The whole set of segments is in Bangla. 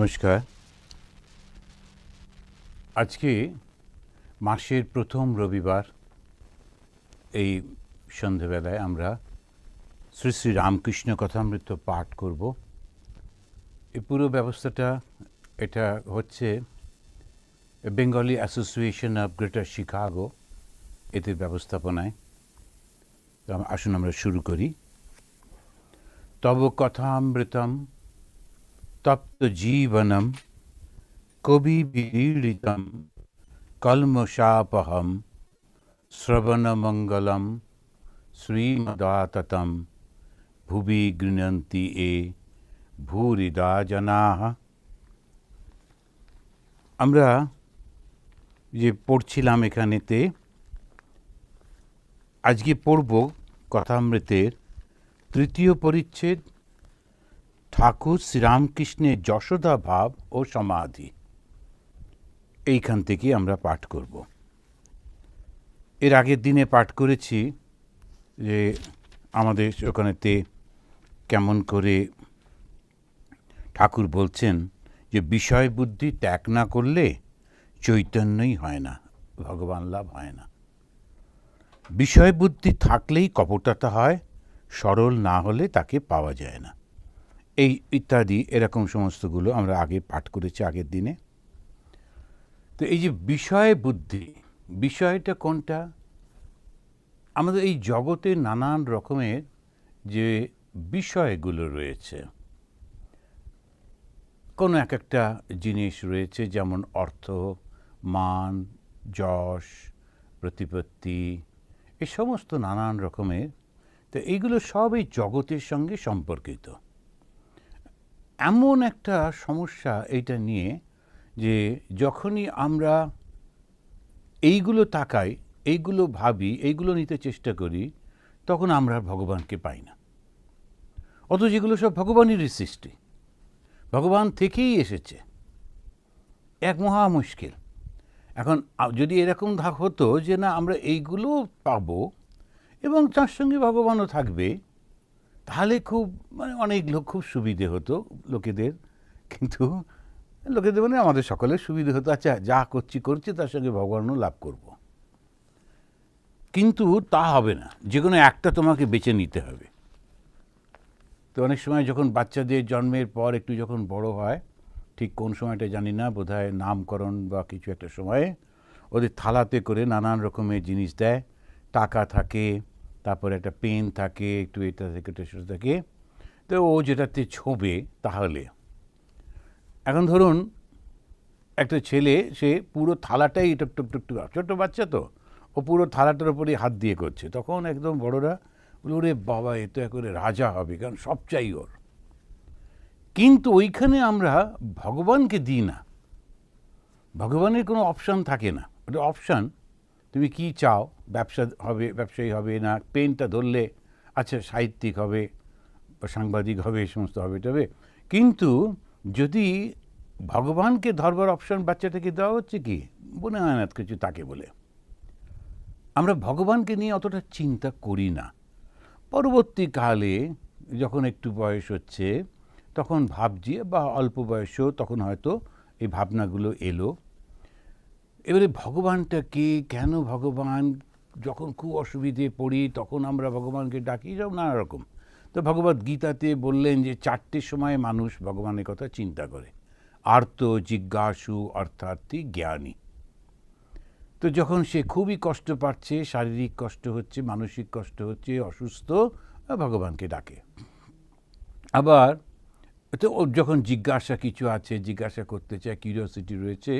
নমস্কার। আজকে মাসের প্রথম রবিবার এই সন্ধ্যেবেলায় আমরা শ্রী শ্রী রামকৃষ্ণ কথামৃত পাঠ করব। এই পুরো ব্যবস্থাটা এটা হচ্ছে Bengali association of greater Chicago এদের ব্যবস্থাপনায়। তো আসুন আমরা শুরু করি। তব কথামৃতম তপ্ত জীবনম কবি বিড়িতম কলমশাপহম শ্রবণমঙ্গলম শ্রীমদাততম ভুবি গৃহন্তি এ ভূরিদা জনাঃ। আমরা যে পড়ছিলাম এখানেতে, আজকে পড়ব কথামৃতের তৃতীয় পরিচ্ছেদ, ঠাকুর শ্রীরামকৃষ্ণের যশোদা ভাব ও সমাধি। এইখান থেকে আমরা পাঠ করব। এর আগের দিনে পাঠ করেছি যে আমাদের ওখানেতে কেমন করে ঠাকুর বলছেন যে বিষয় বুদ্ধি ত্যাগ না করলে চৈতন্যই হয় না, ভগবান লাভ হয় না। বিষয় বুদ্ধি থাকলেই কপটতা হয়, সরল না হলে তাকে পাওয়া যায় না। এই ইত্যাদি এরকম সমস্তগুলো আমরা আগে পাঠ করেছি আগের দিনে। তো এই যে বিষয় বুদ্ধি, বিষয়টা কোনটা? আমাদের এই জগতে নানান রকমের যে বিষয়গুলো রয়েছে, কোনো এক একটা জিনিস রয়েছে, যেমন অর্থ, মান, যশ, প্রতিপত্তি, এই সমস্ত নানান রকমের। তো এইগুলো সব এই জগতের সঙ্গে সম্পর্কিত। এমন একটা সমস্যা এইটা নিয়ে যে যখনই আমরা এইগুলো তাকাই, এইগুলো ভাবি, এইগুলো নিতে চেষ্টা করি, তখন আমরা ভগবানকে পাই না। অথচ এগুলো সব ভগবানেরই সৃষ্টি, ভগবান থেকেই এসেছে। এক মহা মুশকিল। এখন যদি এরকম হতো যে না আমরা এইগুলো পাবো এবং তার সঙ্গে ভগবানও থাকবে, তাহলে খুব অনেক লোক খুব সুবিধে হতো লোকেদের। কিন্তু লোকেদের মানে আমাদের সকলের সুবিধে হতো, আচ্ছা যা করছি তার সঙ্গে ভগবানও লাভ করব। কিন্তু তা হবে না, যে কোনো একটা তোমাকে বেছে নিতে হবে। তো অনেক সময় যখন বাচ্চাদের জন্মের পর একটু যখন বড় হয়, ঠিক কোন সময়টা জানি না, বোধহয় নামকরণ বা কিছু একটা সময়ে ওদের থালাতে করে নানান রকমের জিনিস দেয়। টাকা থাকে, তারপরে একটা পেন থাকে, একটু এটা থেকে ওটা সেটা থাকে। তো ও যেটাতে ছোঁবে তাহলে, এখন ধরুন একটা ছেলে, সে পুরো থালাটাই টুক ছোট্ট বাচ্চা তো, ও পুরো থালাটার উপরেই হাত দিয়ে করছে। তখন একদম বড়রা ওরে বাবা, এ তো একেবারে রাজা হবে, কারণ সব চাই ওর। কিন্তু ওইখানে আমরা ভগবানকে দিই না, ভগবানের কোনো অপশান থাকে না। ওটা অপশান, তুমি কি চাও, ব্যবসা হবে, ব্যবসায়ী হবে, না পেনটা ধরলে আচ্ছা সাহিত্যিক হবে বা সাংবাদিক হবে, এই সমস্ত হবে তবে। কিন্তু যদি ভগবানকে ধরবার অপশান বাচ্চাটাকে দেওয়া হচ্ছে, কি মনে হয় না কিছু তাকে বলে। আমরা ভগবানকে নিয়ে অতটা চিন্তা করি না। পরবর্তীকালে যখন একটু বয়স হচ্ছে তখন ভাবছি, বা অল্প বয়সেও তখন হয়তো এই ভাবনাগুলো এলো। এবারে ভগবানটা কে, কেন ভগবান, যখন খুব অসুবিধে পড়ি তখন আমরা ভগবানকে ডাকি, সব নানা রকম। তো ভগবদ গীতাতে বললেন যে 4টে সময় মানুষ ভগবানের কথা চিন্তা করে: আর্ত, জিজ্ঞাসু, অর্থার্থী, জ্ঞানী। তো যখন সে খুবই কষ্ট পাচ্ছে, শারীরিক কষ্ট হচ্ছে, মানসিক কষ্ট হচ্ছে, অসুস্থ, ভগবানকে ডাকে। আবার তো যখন জিজ্ঞাসা কিছু আছে, জিজ্ঞাসা করতে চায়, কিউরিওসিটি রয়েছে,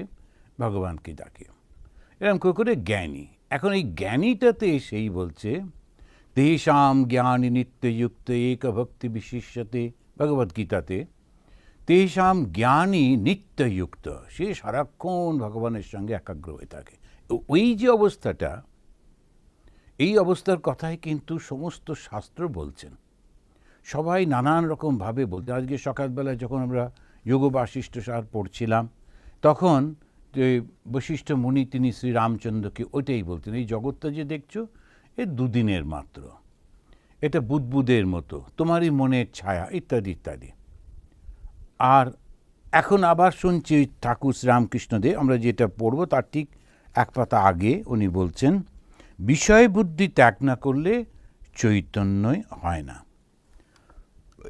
ভগবানকে ডাকে। এরকম করে জ্ঞানী। এখন এই জ্ঞানীটাতে সেই বলছে তেষাম জ্ঞানী নিত্যযুক্ত এক ভক্তি বিশিষ্যতে, ভগবদ্গীতাতে। তেষাম জ্ঞানী নিত্যযুক্ত, সে সারাক্ষণ ভগবানের সঙ্গে একাগ্র হয়ে থাকে। ওই যে অবস্থাটা, এই অবস্থার কথাই কিন্তু সমস্ত শাস্ত্র বলছেন। সবাই নানান রকমভাবে বলতে। আজকে সকালবেলায় যখন আমরা যোগ বাশিষ্ঠ সার পড়ছিলাম, তখন যে বশিষ্ঠ মুনি, তিনি শ্রীরামচন্দ্রকে ওইটাই বলতেন, এই জগৎটা যে দেখছো এ দুদিনের মাত্র, এটা বুদবুদের মতো, তোমারই মনের ছায়া, ইত্যাদি ইত্যাদি। আর এখন আবার শুনছি ঠাকুর শ্রীরামকৃষ্ণদেব, আমরা যেটা পড়ব তার ঠিক এক পাতা আগে উনি বলছেন, বিষয় বুদ্ধি ত্যাগ না করলে চৈতন্যই হয় না।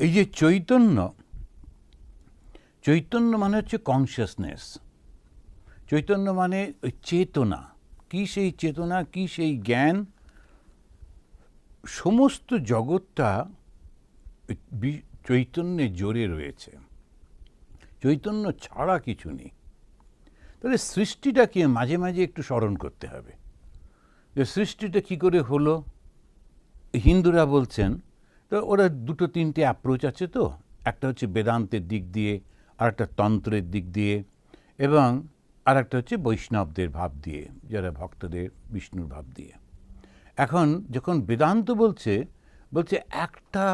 এই যে চৈতন্য, চৈতন্য মানে হচ্ছে কনসিয়াসনেস। চৈতন্য মানে ওই চেতনা। কি সেই চেতনা, কি সেই জ্ঞান? সমস্ত জগৎটা চৈতন্যে জড়ে রয়েছে, চৈতন্য ছাড়া কিছু নেই। তাহলে সৃষ্টিটাকে মাঝে মাঝে একটু স্মরণ করতে হবে যে সৃষ্টিটা কি করে হলো। হিন্দুরা বলছেন, তো ওরা দুটো তিনটে অ্যাপ্রোচ আছে, তো একটা হচ্ছে বেদান্তের দিক দিয়ে, আর একটা তন্ত্রের দিক দিয়ে, এবং আর একটা হচ্ছে বৈষ্ণবদের ভাব দিয়ে, যারা ভক্তদের বিষ্ণুর ভাব দিয়ে। এখন যখন বেদান্ত বলছে একটা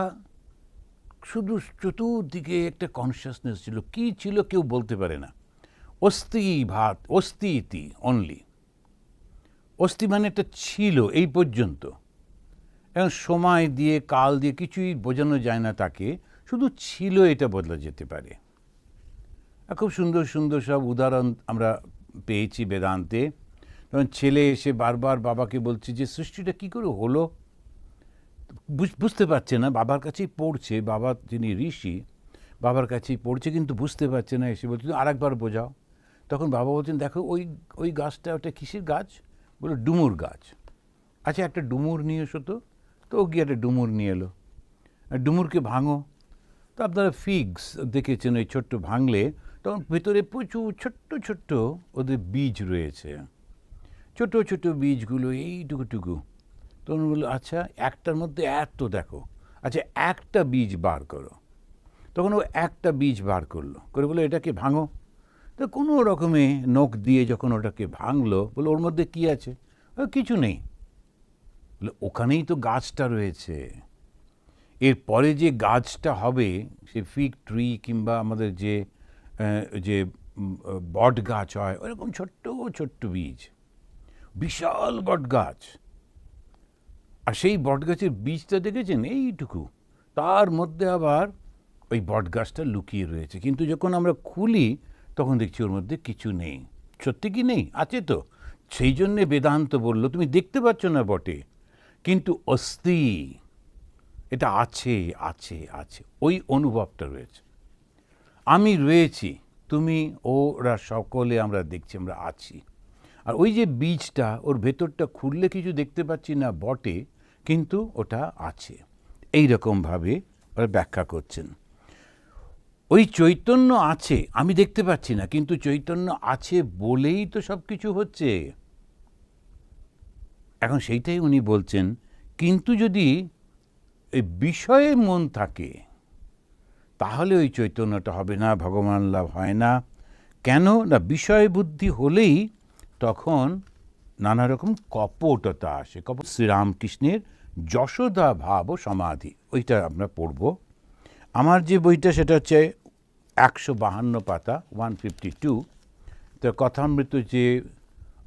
শুধু চতুর্দিকে একটা কনসিয়াসনেস ছিল, কি ছিল কেউ বলতে পারে না। অস্তি ভাত, অস্তি ইতি অনলি। অস্তি মানে একটা ছিল এই পর্যন্ত, এখন সময় দিয়ে কাল দিয়ে কিছুই বোঝানো যায় না তাকে, শুধু ছিল, এটা বদলা যেতে পারে। খুব সুন্দর সুন্দর সব উদাহরণ আমরা পেয়েছি বেদান্তে। যেমন ছেলে এসে বারবার বাবাকে বলছে যে সৃষ্টিটা কি করে হলো, বুঝতে পারছে না, বাবার কাছেই পড়ছে, বাবা যিনি ঋষি বাবার কাছেই পড়ছে, কিন্তু বুঝতে পারছে না। এসে বলছে আর একবার বোঝাও। তখন বাবা বলছেন, দেখো ওই ওই গাছটা, ওটা কিসের গাছ? বলে ডুমুর গাছ। আচ্ছা, একটা ডুমুর নিয়ে এসো তো। তো ও গিয়ে একটা ডুমুর নিয়ে এলো। ডুমুরকে ভাঙো। তো আপনারা ফিগস দেখেছেন, ওই ছোট্ট ভাঙলে তখন ভেতরে প্রচুর ছোট্ট ছোট্ট ওদের বীজ রয়েছে, ছোট ছোট বীজগুলো এইটুকুটুকু। তখন বললো, আচ্ছা একটার মধ্যে এত দেখো, আচ্ছা একটা বীজ বার করো। তখন ও একটা বীজ বার করলো, করে বললো এটাকে ভাঙো। তো কোনো রকমে নখ দিয়ে যখন ওটাকে ভাঙলো, বললো ওর মধ্যে কি আছে? কিছু নেই। বলে ওখানেই তো গাছটা রয়েছে। এরপরে যে গাছটা হবে, সে ফিগ ট্রি কিংবা আমাদের যে যে বট গাছ হয়, ওরকম ছোট্ট ছোট্ট বীজ, বিশাল বট গাছ। আর সেই বট গাছের বীজটা দেখেছেন এইটুকু, তার মধ্যে আবার ওই বট গাছটা লুকিয়ে রয়েছে। কিন্তু যখন আমরা খুলি তখন দেখছি ওর মধ্যে কিছু নেই। সত্যি কি নেই? আছে তো। সেই জন্যে বেদান্ত বলল, তুমি দেখতে পাচ্ছ না বটে, কিন্তু অস্তি, এটা আছে আছে আছে, ওই অনুভবটা রয়েছে। আমি রয়েছি, তুমি, ওরা সকলে আমরা দেখছি, আমরা আছি। আর ওই যে বীজটা, ওর ভেতরটা খুললে কিছু দেখতে পাচ্ছি না বটে, কিন্তু ওটা আছে। এই রকমভাবে ওরা ব্যাখ্যা করছেন। ওই চৈতন্য আছে, আমি দেখতে পাচ্ছি না, কিন্তু চৈতন্য আছে বলেই তো সব কিছু হচ্ছে। এখন সেইটাই উনি বলছেন, কিন্তু যদি এই বিষয়ে মন থাকে তাহলে ওই চৈতন্যটা হবে না, ভগবান লাভ হয় না। কেন না? বিষয় বুদ্ধি হলেই তখন নানা রকম কপটতা আসে। শ্রীরামকৃষ্ণের যশোদা ভাব ও সমাধি, ওইটা আমরা পড়ব। আমার যে বইটা সেটা হচ্ছে 152 পাতা, 152। তো কথামৃত যে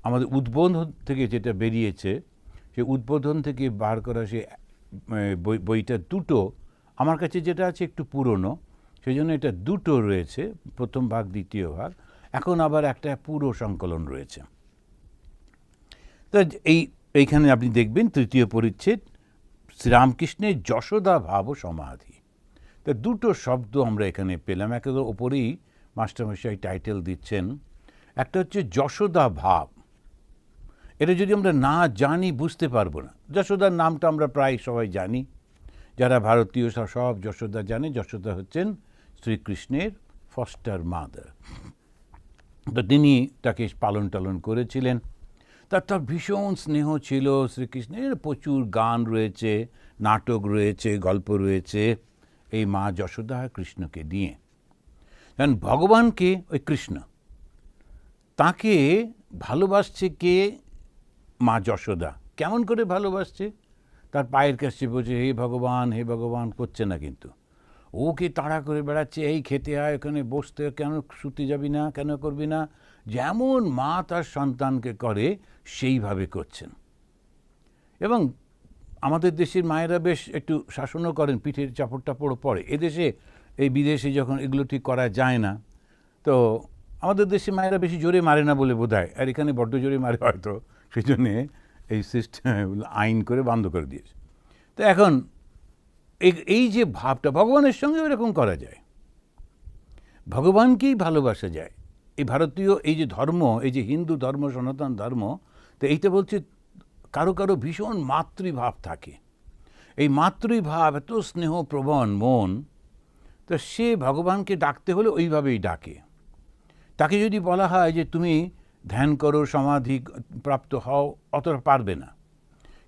আমাদের উদ্বোধন থেকে যেটা বেরিয়েছে, সে উদ্বোধন থেকে বার করা সে বইটা দুটো, আমার কাছে যেটা আছে একটু পুরনো, সেই জন্য এটা দুটো রয়েছে, প্রথম ভাগ দ্বিতীয় ভাগ। এখন আবার একটা পুরো সংকলন রয়েছে। তো এইখানে আপনি দেখবেন তৃতীয় পরিচ্ছেদ, শ্রীরামকৃষ্ণের যশোদা ভাব ও সমাধি। তা দুটো শব্দ আমরা এখানে পেলাম। একেবারে ওপরেই মাস্টারমশাই টাইটেল দিচ্ছেন। একটা হচ্ছে যশোদা ভাব, এটা যদি আমরা না জানি বুঝতে পারবো না। যশোদার নামটা আমরা প্রায় সবাই জানি, যারা ভারতীয় সব যশোদা জানে। যশোদা হচ্ছেন শ্রীকৃষ্ণের ফস্টার মাদার। তো তিনি তাকে পালন টালন করেছিলেন। তার ভীষণ স্নেহ ছিল শ্রীকৃষ্ণের। প্রচুর গান রয়েছে, নাটক রয়েছে, গল্প রয়েছে এই মা যশোদা কৃষ্ণকে নিয়ে। কারণ ভগবানকে ওই কৃষ্ণ, তাকে ভালোবাসছে কে? মা যশোদা। কেমন করে ভালোবাসছে? তার পায়ের কাছে বসে হে ভগবান করছে না, কিন্তু ওকে তাড়া করে বেড়াচ্ছে, এই খেতে হয়, ওখানে বসতে, কেন শুতে যাবি না, কেন করবি না। যেমন মা তার সন্তানকে করে সেইভাবে করছেন। এবং আমাদের দেশের মায়েরা বেশ একটু শাসনও করেন, পিঠের চাপড় টাপড়ও পড়ে। এদেশে এই বিদেশে যখন এগুলো ঠিক করা যায় না, তো আমাদের দেশে মায়েরা বেশি জোরে মারে না বলে বোধ হয়, আর এখানে বড্ড জোরে মারে হয়তো, সেই জন্যে এই সিস্টেম আইন করে বন্ধ করে দিয়েছে। তো এখন এই যে ভাবটা ভগবানের সঙ্গে এরকম করা যায়, ভগবানকেই ভালোবাসা যায়। এই ভারতীয় এই যে ধর্ম, এই যে হিন্দু ধর্ম, সনাতন ধর্ম, তো এইটা বলছে কারো কারো ভীষণ মাতৃভাব থাকে। এই মাতৃভাব এত স্নেহপ্রবণ মন, তো সে ভগবানকে ডাকতে হলে ওইভাবেই ডাকে। তাকে যদি বলা হয় যে তুমি ধ্যান করো, সমাধি প্রাপ্ত হও, অতটা পারবে না।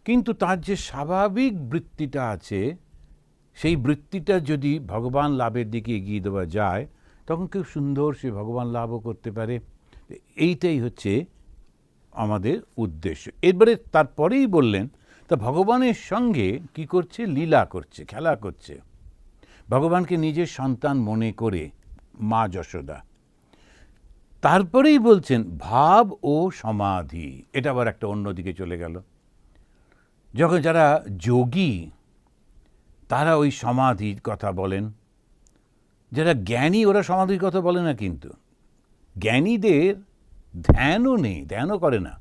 কিন্তু তার যে স্বাভাবিক বৃত্তিটা আছে, সেই বৃত্তিটা যদি ভগবান লাভের দিকে এগিয়ে দেওয়া যায়, তখন খুব সুন্দর সে ভগবান লাভও করতে পারে। এইটাই হচ্ছে আমাদের উদ্দেশ্য। এবারে তারপরেই বললেন, তা ভগবানের সঙ্গে কি করছে? লীলা করছে, খেলা করছে। ভগবানকে নিজের সন্তান মনে করে মা যশোদা। তারপরেই বলছেন ভাব ও সমাধি। এটা আবার একটা অন্যদিকে চলে গেল। যখন যারা যোগী তারা ওই সমাধির কথা বলেন, যারা জ্ঞানী ওরা সমাধির কথা বলে না। কিন্তু জ্ঞানীদের ধ্যানও নেই, ধ্যানও করে না।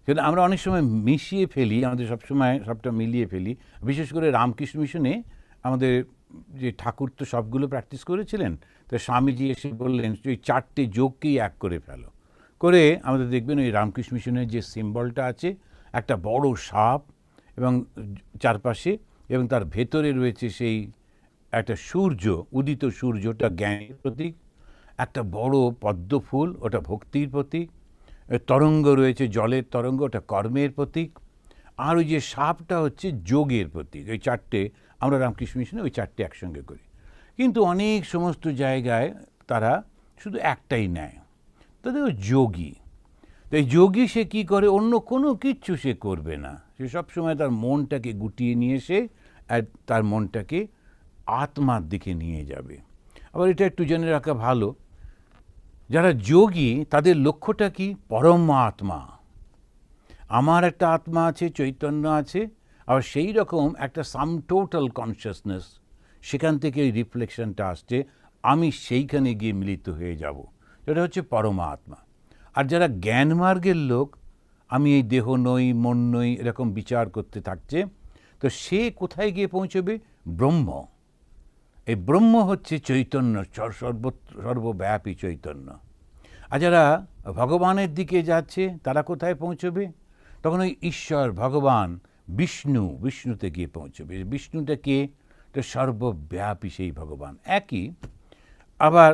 সেটা আমরা অনেক সময় মিশিয়ে ফেলি, আমাদের সবসময় সবটা মিলিয়ে ফেলি। বিশেষ করে রামকৃষ্ণ মিশনে আমাদের যে ঠাকুর তো সবগুলো প্র্যাকটিস করেছিলেন, তো স্বামীজি এসে বললেন ওই 4টে যোগকেই এক করে ফেলো। করে আমাদের দেখবেন ওই রামকৃষ্ণ মিশনের যে সিম্বলটা আছে, একটা বড় সাপ এবং চারপাশে, এবং তার ভেতরে রয়েছে সেই একটা সূর্য, উদিত সূর্যটা জ্ঞানের প্রতীক। একটা বড় পদ্ম ফুল, ওটা ভক্তির প্রতীক। তরঙ্গ রয়েছে, জলের তরঙ্গ, ওটা কর্মের প্রতীক। আর ওই যে সাপটা হচ্ছে যোগের প্রতীক। ওই 4টে আমরা রামকৃষ্ণ মিশনে ওই 4টে একসঙ্গে করি। কিন্তু অনেক সমস্ত জায়গায় তারা শুধু একটাই নেয়, তাদের যোগী। তো এই যোগী সে কী করে? অন্য কোনো কিচ্ছু সে করবে না। সে সবসময় তার মনটাকে গুটিয়ে নিয়ে এসে আর তার মনটাকে আত্মার দিকে নিয়ে যাবে। আবার এটা একটু জেনে রাখা ভালো, যারা যোগী তাদের লক্ষ্যটা কি? পরমাত্মা। আমার একটা আত্মা আছে, চৈতন্য আছে, আর সেই রকম একটা সাম টোটাল কনসিয়াসনেস, সেখান থেকে এই রিফ্লেকশনটা আসছে, আমি সেইখানে গিয়ে মিলিত হয়ে যাব। এটা হচ্ছে পরমাত্মা। আর যারা জ্ঞানমার্গের লোক, আমি এই দেহ নই, মন নই, এরকম বিচার করতে থাকছে, তো সে কোথায় গিয়ে পৌঁছবে? ব্রহ্ম। এই ব্রহ্ম হচ্ছে চৈতন্য, সর্বব্যাপী চৈতন্য। আর যারা ভগবানের দিকে যাচ্ছে তারা কোথায় পৌঁছবে? তখন ওই ঈশ্বর, ভগবান, বিষ্ণুতে গিয়ে পৌঁছবে। বিষ্ণুটা কে? এটা সর্বব্যাপী সেই ভগবান একই। আবার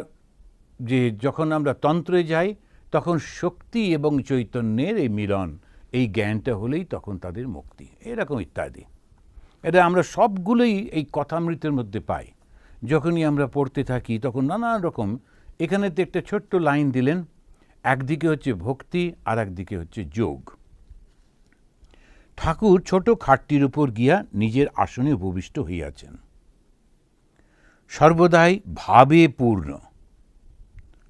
যে যখন আমরা তন্ত্রে যাই, তখন শক্তি এবং চৈতন্যের এই মিলন, এই জ্ঞানটা হলেই তখন তাদের মুক্তি। এরকম ইত্যাদি। এটা আমরা সবগুলোই এই কথামৃতের মধ্যে পাই। যখনই আমরা পড়তে থাকি তখন নানান রকম, এখানে তো একটা ছোট্ট লাইন দিলেন, একদিকে হচ্ছে ভক্তি আর একদিকে হচ্ছে যোগ। ঠাকুর ছোট খাটটির উপর গিয়া নিজের আসনে উপবিষ্ট হইয়াছেন, সর্বদাই ভাবে পূর্ণ।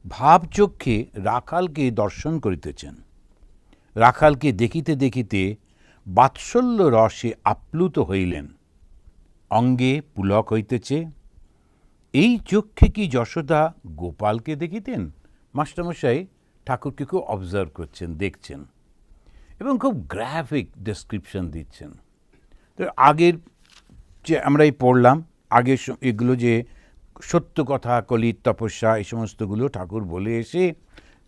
ভাবচক্ষে রাখালকে দর্শন করিতেছেন। রাখালকে দেখিতে দেখিতে বাৎসল্য রসে আপ্লুত হইলেন, অঙ্গে পুলক হইতেছে। এই চক্ষে কি যশোদা গোপালকে দেখিতেন? মাস্টারমশাই ঠাকুরকে খুব অবজার্ভ করছেন, দেখছেন, এবং খুব গ্রাফিক ডেসক্রিপশন দিচ্ছেন। তো আগের যে আমরাই পড়লাম, আগের এগুলো যে সত্য কথা, কলির তপস্যা, এই সমস্তগুলো ঠাকুর বলে এসে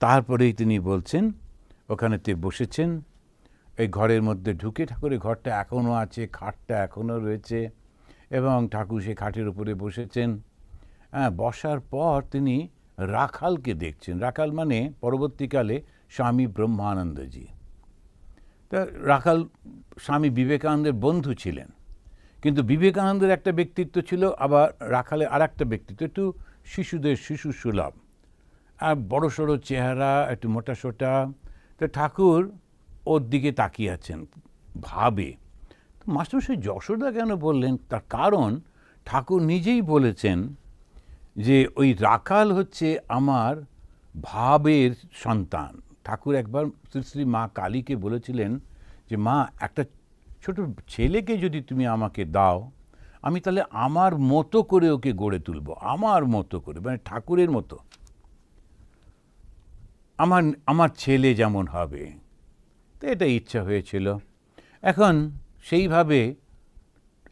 তারপরেই তিনি বলছেন, ওখানেতে বসেছেন। এই ঘরের মধ্যে ঢুকে, ঠাকুরের ঘরটা এখনও আছে, খাটটা এখনও রয়েছে, এবং ঠাকুর সেই খাটের উপরে বসেছেন। বসার পর তিনি রাখালকে দেখছেন। রাখাল মানে পরবর্তীকালে স্বামী ব্রহ্মানন্দজি। তা রাখাল স্বামী বিবেকানন্দের বন্ধু ছিলেন, কিন্তু বিবেকানন্দের একটা ব্যক্তিত্ব ছিল, আবার রাখালের আর একটা ব্যক্তিত্ব, একটু শিশু সুলভ, আর বড় সড়ো চেহারা, একটু মোটাসোটা। তো ঠাকুর ওর দিকে তাকিয়ে আছেন, ভাবে। তো মাস্টারমশাই যশোদা কেন বললেন? তার কারণ ঠাকুর নিজেই বলেছেন যে ওই রাখাল হচ্ছে আমার ভাবের সন্তান। ঠাকুর একবার শ্রী শ্রী মা কালীকে বলেছিলেন যে মা, একটা ছোট ছেলেকে যদি তুমি আমাকে দাও, আমি তাহলে আমার মতো করে ওকে গড়ে তুলব, আমার মতো করে, মানে ঠাকুরের মতো। আমার আমার ছেলে যেমন হবে, তো এটা ইচ্ছা হয়েছিল। এখন সেইভাবে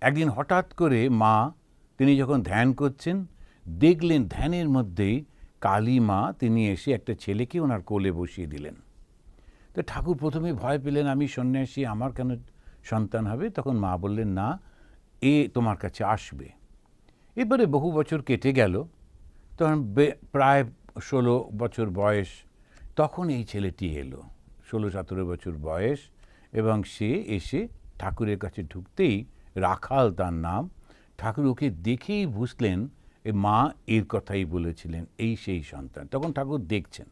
একদিন হঠাৎ করে মা, তিনি যখন ধ্যান করছেন, দেখলেন ধ্যানের মধ্যেই কালী মা তিনি এসে একটা ছেলেকে ওনার কোলে বসিয়ে দিলেন। তো ঠাকুর প্রথমে ভয় পেলেন, আমি সন্ন্যাসী, আমার কেন সন্তান হবে? তখন মা বললেন, না, এ তোমার কাছে আসবে। এবারে বহু বছর কেটে গেল, তখন প্রায় 16 বছর বয়স, তখন এই ছেলেটি এলো, 16-17 বছর বয়স, এবং সে এসে ঠাকুরের কাছে ঢুকতেই, রাখাল তার নাম, ঠাকুর ওকে দেখেই বুঝলেন এ মা এর কথাই বলেছিলেন, এই সেই সন্তান। তখন ঠাকুর দেখছেন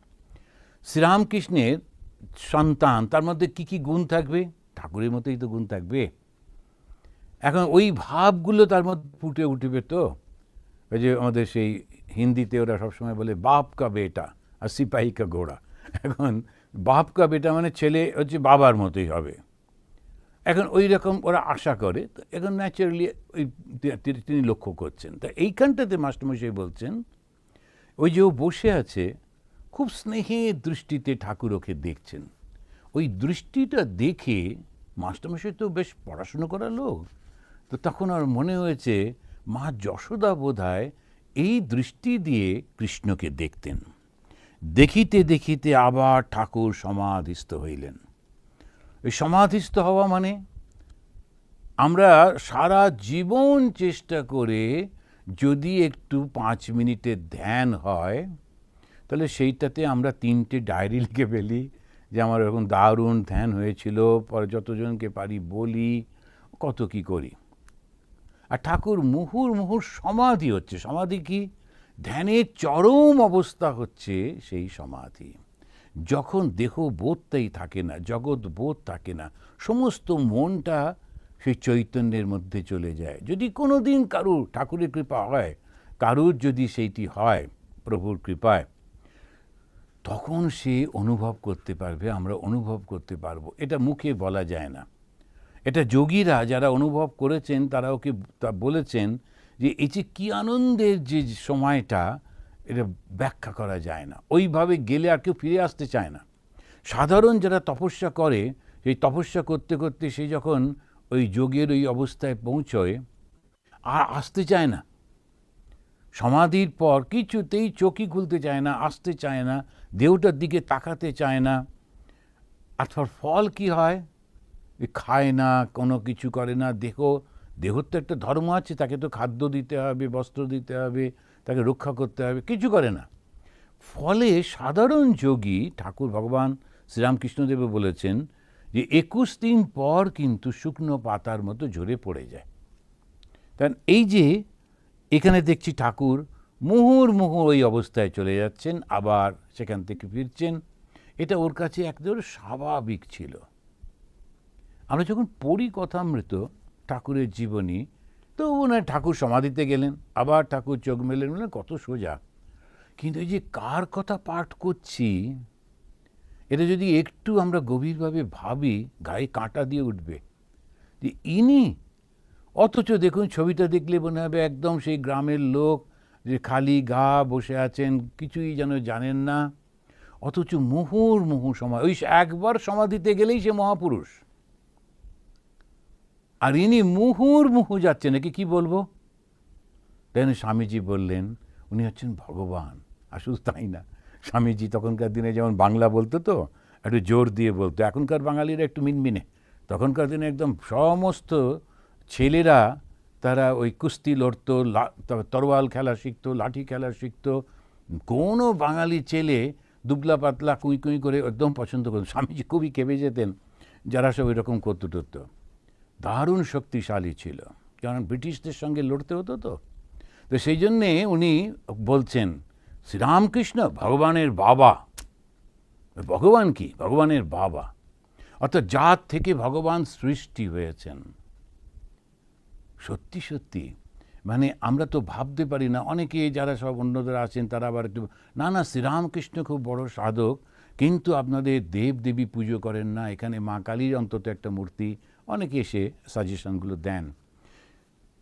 শ্রীরামকৃষ্ণের সন্তান, তার মধ্যে কি কি গুণ থাকবে? ঠাকুরের মতোই তো গুণ থাকবে। এখন ওই ভাবগুলো তার মধ্যে ফুটে উঠবে। তো ওই যে আমাদের সেই হিন্দিতে ওরা সবসময় বলে বাপ কা বেটা আর সিপাহী কা ঘোড়া। এখন বাপ কা বেটা মানে ছেলে হচ্ছে বাবার মতোই হবে। এখন ওই রকম ওরা আশা করে। তো এখন ন্যাচারালি ওই তিনি লক্ষ্য করছেন। তা এইখানটাতে মাস্টারমশাই বলছেন, ওই যে ও বসে আছে, খুব স্নেহের দৃষ্টিতে ঠাকুর ওকে দেখছেন। ওই দৃষ্টিটা দেখে মাস্টারমশাই তো বেশ পড়াশুনো করা লোক, তো তখন আর মনে হয়েছে মা যশোদা বোধহয় এই দৃষ্টি দিয়ে কৃষ্ণকে দেখতেন। দেখিতে দেখিতে আবার ঠাকুর সমাধিস্থ হইলেন। এই সমাধিস্থ হওয়া মানে, আমরা সারা জীবন চেষ্টা করে যদি একটু 5 মিনিটের ধ্যান হয়, তাহলে সেইটাতে আমরা 3টে ডায়েরি লিখে ফেলি যে আমার এরকম দারুণ ধ্যান হয়েছিল, পরে যতজনকে পারি বলি, কত কি করি। আর ঠাকুর মুহুর মুহুর সমাধি হচ্ছে। সমাধি কি? ধ্যানের চরম অবস্থা হচ্ছে সেই সমাধি, যখন দেহ বোধটাই থাকে না, জগৎ বোধ থাকে না, সমস্ত মনটা সেই চৈতন্যের মধ্যে চলে যায়। যদি কোনো দিন কারুর ঠাকুরের কৃপা হয়, কারুর যদি সেইটি হয় প্রভুর কৃপায়, তখন সে অনুভব করতে পারবে, আমরা অনুভব করতে পারবো। এটা মুখে বলা যায় না। এটা যোগীরা যারা অনুভব করেছেন তারা ওকে বলেছেন যে এই যে কী আনন্দের যে সময়টা, এটা ব্যাখ্যা করা যায় না। ওইভাবে গেলে আর কেউ ফিরে আসতে চায় না। সাধারণ যারা তপস্যা করে, সেই তপস্যা করতে করতে সে যখন ওই যোগের ওই অবস্থায় পৌঁছয়, আর আসতে চায় না। সমাধির পর কিছুতেই চোখই খুলতে চায় না, আসতে চায় না, দেহটার দিকে তাকাতে চায় না। আর ফল কি হয়? খায় না, কোনো কিছু করে না। দেহর তো একটা ধর্ম আছে, তাকে তো খাদ্য দিতে হবে, বস্ত্র দিতে হবে, তাকে রক্ষা করতে হবে, কিছু করে না। ফলে সাধারণ যোগী, ঠাকুর ভগবান শ্রীরামকৃষ্ণদেবও বলেছেন যে 21 দিন পর কিন্তু শুকনো পাতার মতো ঝরে পড়ে যায়। কারণ এই যে এখানে দেখছি ঠাকুর মুহুর্মুহু ওই অবস্থায় চলে যাচ্ছেন, আবার সেখান থেকে ফিরছেন, এটা ওর কাছে একদম স্বাভাবিক ছিল। আমরা যখন পড়ি কথামৃত ঠাকুরের জীবনী, তো ওনার ঠাকুর সমাধিতে গেলেন, আবার ঠাকুর চোখ মেলেন, বললেন কত সোজা। কিন্তু এই যে কার কথা পাঠ করছি, এটা যদি একটু আমরা গভীরভাবে ভাবি, গায়ে কাঁটা দিয়ে উঠবে যে ইনি। অথচ দেখুন ছবিটা দেখলে মনে হবে একদম সেই গ্রামের লোক, যে খালি গা বসে আছেন, কিছুই যেন জানেন না, অথচ মুহুর্মুহু সময়, ওই একবার সমাধিতে গেলেই সে মহাপুরুষ। আর ইনি মুহুর্মুহু যাচ্ছেন, নাকি কি বলবো? তাই না স্বামীজি বললেন উনি হচ্ছেন ভগবান। আর শুধু তাই না, স্বামীজি তখনকার দিনে যেমন বাংলা বলতো, তো একটু জোর দিয়ে বলতো। এখনকার বাঙালিরা একটু মিনমিনে, তখনকার দিনে একদম সমস্ত ছেলেরা তারা ওই কুস্তি লড়তো, তরোয়াল খেলা শিখতো, লাঠি খেলা শিখতো। কোনো বাঙালি ছেলে দুবলা পাতলা কুই কুই করে একদম পছন্দ করতো। স্বামীজি খুবই কেঁপে যেতেন যারা সব এরকম করতে টরতো। দারুণ শক্তিশালী ছিল, কারণ ব্রিটিশদের সঙ্গে লড়তে হতো। তো সেই জন্যে উনি বলছেন শ্রীরামকৃষ্ণ ভগবানের বাবা। ভগবান কি? ভগবানের বাবা, অর্থাৎ যার থেকে ভগবান সৃষ্টি হয়েছেন। সত্যি সত্যি মানে আমরা তো ভাবতে পারি না। অনেকে যারা সব অন্যদের আছেন তারা আবার একটু না শ্রীরামকৃষ্ণ খুব বড় সাধক, কিন্তু আপনাদের দেব দেবী পুজো করেন না, এখানে মা কালীর অন্তত একটা মূর্তি, অনেকে এসে সাজেশনগুলো দেন।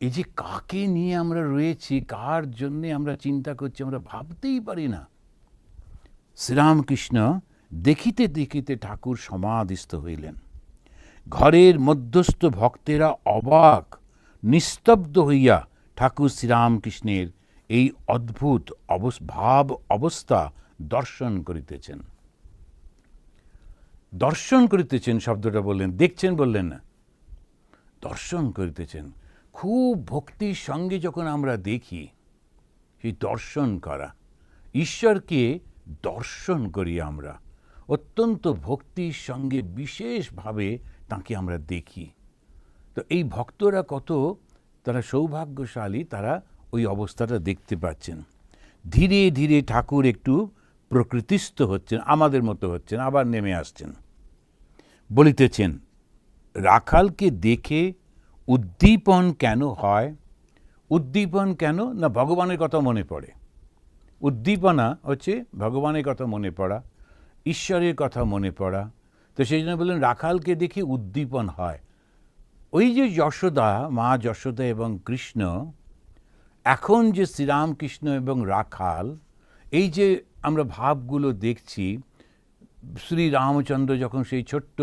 এই যে কাকে নিয়ে আমরা রয়েছি, কার জন্যে আমরা চিন্তা করছি, আমরা ভাবতেই পারি না। শ্রীরামকৃষ্ণ দেখিতে দেখিতে ঠাকুর সমাধিস্থ হইলেন। ঘরের মধ্যস্থ ভক্তেরা অবাক নিস্তব্ধ হইয়া ঠাকুর শ্রীরামকৃষ্ণের এই অদ্ভুত ভাব অবস্থা দর্শন করিতেছেন। দর্শন করিতেছেন শব্দটা বললেন, দেখছেন বললেন না, দর্শন করিতেছেন। খুব ভক্তির সঙ্গে যখন আমরা দেখি, সেই দর্শন করা, ঈশ্বরকে দর্শন করি আমরা অত্যন্ত ভক্তির সঙ্গে, বিশেষভাবে তাকে আমরা দেখি। তো এই ভক্তরা কত তারা সৌভাগ্যশালী, তারা ওই অবস্থাটা দেখতে পাচ্ছেন। ধীরে ধীরে ঠাকুর একটু প্রকৃতিস্থ হচ্ছেন, আমাদের মতো হচ্ছেন, আবার নেমে আসছেন। বলিতেছেন, রাখালকে দেখে উদ্দীপন কেন হয়? উদ্দীপন কেন না, ভগবানের কথা মনে পড়ে। উদ্দীপনা হচ্ছে ভগবানের কথা মনে পড়া, ঈশ্বরের কথা মনে পড়া। তো সেই জন্য বললেন রাখালকে দেখে উদ্দীপন হয়। ওই যে যশোদা, মা যশোদা এবং কৃষ্ণ, এখন যে শ্রীরামকৃষ্ণ এবং রাখাল, এই যে আমরা ভাবগুলো দেখছি, শ্রীরামচন্দ্র যখন সেই ছোট্ট,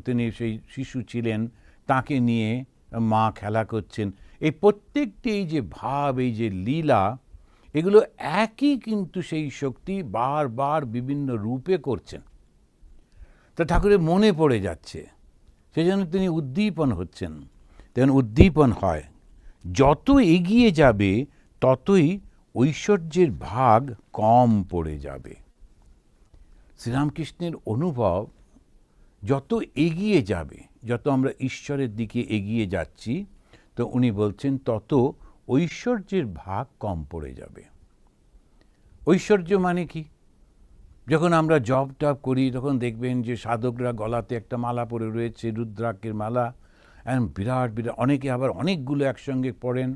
তিনি সেই শিশু ছিলেন, তাকে নিয়ে মা খেলা করছেন, এই প্রত্যেকটি এই যে ভাব, এই যে লীলা, এগুলো একই কিন্তু সেই শক্তি বারবার বিভিন্ন রূপে করছেন। তা ঠাকুরের মনে পড়ে যাচ্ছে, সেই জন্য তিনি উদ্দীপন হচ্ছেন। তেমন উদ্দীপন হয়, যত এগিয়ে যাবে ততই ঐশ্বর্যের ভাগ কম পড়ে যাবে। শ্রীরামকৃষ্ণের অনুভব, যত এগিয়ে যাবে, যত আমরা ঈশ্বরের দিকে এগিয়ে যাচ্ছি, তো উনি বলছেন তত ঐশ্বর্যের ভাগ কম পড়ে যাবে। ঐশ্বর্য মানে কি? যখন আমরা জপ টপ করি, তখন দেখবেন যে সাধকরা গলাতে একটা মালা পরে রয়েছে, রুদ্রাক্ষের মালা, বিরাট বিরাট, অনেকে আবার অনেকগুলো একসঙ্গে পড়েন,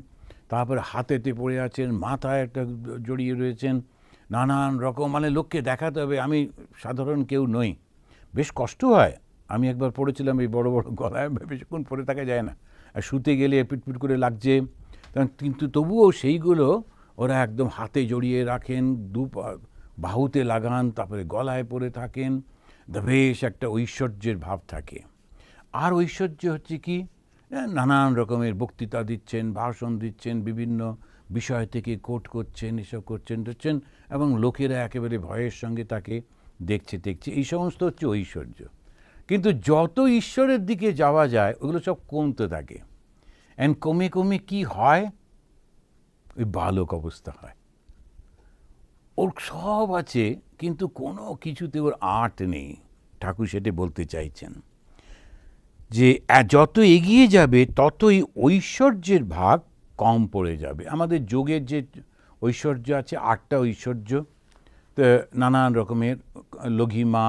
তারপরে হাতেতে পড়ে আছেন, মাথায় একটা জড়িয়ে রয়েছেন, নানান রকম, মানে লোককে দেখাতে হবে আমি সাধারণ কেউ নই। বেশ কষ্ট হয়। আমি একবার পড়েছিলাম এই বড় বড় গলায়, বেশিক্ষণ পরে থাকা যায় না, আর শুতে গেলে পিটপিট করে লাগছে, কিন্তু তবুও সেইগুলো ওরা একদম হাতে জড়িয়ে রাখেন, বাহুতে লাগান, তারপরে গলায় পরে থাকেন, বেশ একটা ঐশ্বর্যের ভাব থাকে। আর ঐশ্বর্য হচ্ছে কি, নানান রকমের বক্তৃতা দিচ্ছেন, ভাষণ দিচ্ছেন, বিভিন্ন বিষয় থেকে কোট করছেন, এসব করছেন এবং লোকেরা একেবারে ভয়ের সঙ্গে তাকে দেখছে। এই সমস্ত হচ্ছে ঐশ্বর্য। কিন্তু যত ঈশ্বরের দিকে যাওয়া যায়, ওগুলো সব কমতে থাকে। কমে কমে কি হয়, ওই বালক অবস্থা হয়। ওর সব আছে, কিন্তু কোনো কিছুতে ওর আর্ট নেই। ঠাকুর সেটা বলতে চাইছেন যে যত এগিয়ে যাবে ততই ঐশ্বর্যের ভাগ কম পড়ে যাবে। আমাদের যোগের যে ঐশ্বর্য আছে, 8টা ঐশ্বর্য, নানান রকমের লঘিমা,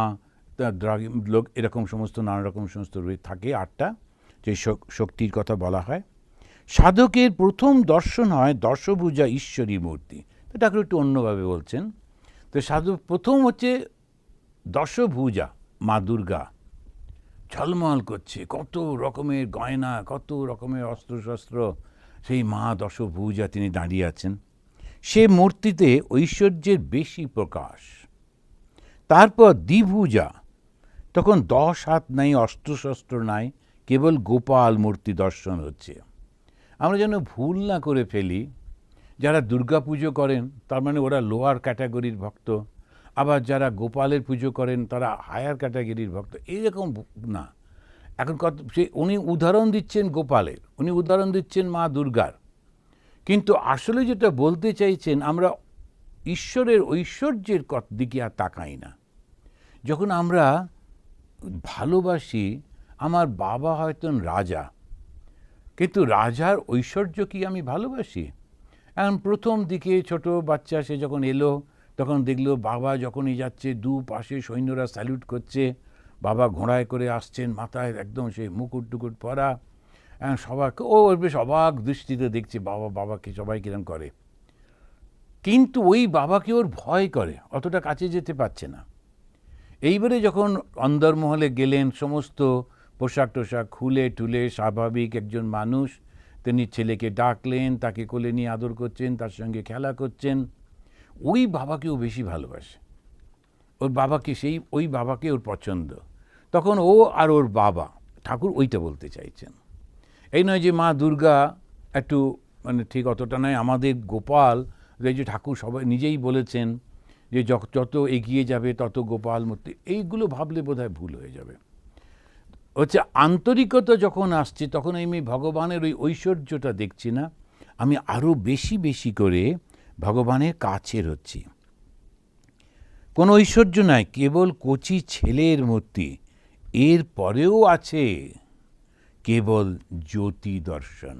এরকম সমস্ত নানা রকম সমস্ত থাকে, 8টা যে শক্তির কথা বলা হয়। সাধকের প্রথম দর্শন হয় দশভুজা ঈশ্বরী মূর্তি। তো ঠাকুর একটু অন্যভাবে বলছেন। তো সাধক প্রথম হচ্ছে দশভুজা, মা দুর্গা ঝলমল করছে, কত রকমের গয়না, কত রকমের অস্ত্রশস্ত্র, সেই মা দশভুজা তিনি দাঁড়িয়ে আছেন। সে মূর্তিতে ঐশ্বর্যের বেশি প্রকাশ। তারপর দ্বিভুজা, তখন 10 হাত নাই, অস্ত্রশস্ত্র নাই, কেবল গোপাল মূর্তি দর্শন হচ্ছে। আমরা যেন ভুল না করে ফেলি, যারা দুর্গা পুজো করেন তার মানে ওরা লোয়ার ক্যাটাগরির ভক্ত, আবার যারা গোপালের পুজো করেন তারা হায়ার ক্যাটাগরির ভক্ত, এইরকম না। এখন উনি উদাহরণ দিচ্ছেন গোপালের, উনি উদাহরণ দিচ্ছেন মা দুর্গার, কিন্তু আসলে যেটা বলতে চাইছেন, আমরা ঈশ্বরের ঐশ্বর্যের দিকে আর তাকাই না। যখন আমরা ভালোবাসি, আমার বাবা হয়তো রাজা, কিন্তু রাজার ঐশ্বর্য কি আমি ভালোবাসি? এখন প্রথম দিকে ছোট বাচ্চা সে যখন এলো, তখন দেখলো বাবা যখনই যাচ্ছে, দুপাশে সৈন্যরা স্যালুট করছে, বাবা ঘোড়ায় করে আসছেন, মাথায় একদম সেই মুকুট টুকুট পরা, সবাইকে ও বেশ অবাক দৃষ্টিতে দেখছে, বাবাকে সবাই কিরম করে। কিন্তু ওই বাবাকে ওর ভয় করে, অতটা কাছে যেতে পারছে না। এইবারে যখন অন্দরমহলে গেলেন, সমস্ত পোশাক টোশাক খুলে টুলে স্বাভাবিক একজন মানুষ, তিনি ছেলেকে ডাকলেন, তাকে কোলে নিয়ে আদর করছেন, তার সঙ্গে খেলা করছেন, ওই বাবাকেও বেশি ভালোবাসে। ওর বাবাকে, ওই বাবাকে ওর পছন্দ। তখন ও আর ওর বাবা, ঠাকুর ওইটা বলতে চাইছেন। এই নয় যে মা দুর্গা একটু মানে ঠিক অতটা নয়, আমাদের গোপাল, এই যে ঠাকুর সবাই নিজেই বলেছেন যে যত এগিয়ে যাবে তত গোপাল মূর্তি, এইগুলো ভাবলে বোধহয় ভুল হয়ে যাবে। হচ্ছে আন্তরিকতা যখন আসছে তখন আমি ভগবানের ওই ঐশ্বর্যটা দেখছি না, আমি আরও বেশি বেশি করে ভগবানের কাছের হচ্ছি। কোনো ঐশ্বর্য নয়, কেবল কচি ছেলের মূর্তি, এর পরেও আছে কেবল জ্যোতি দর্শন।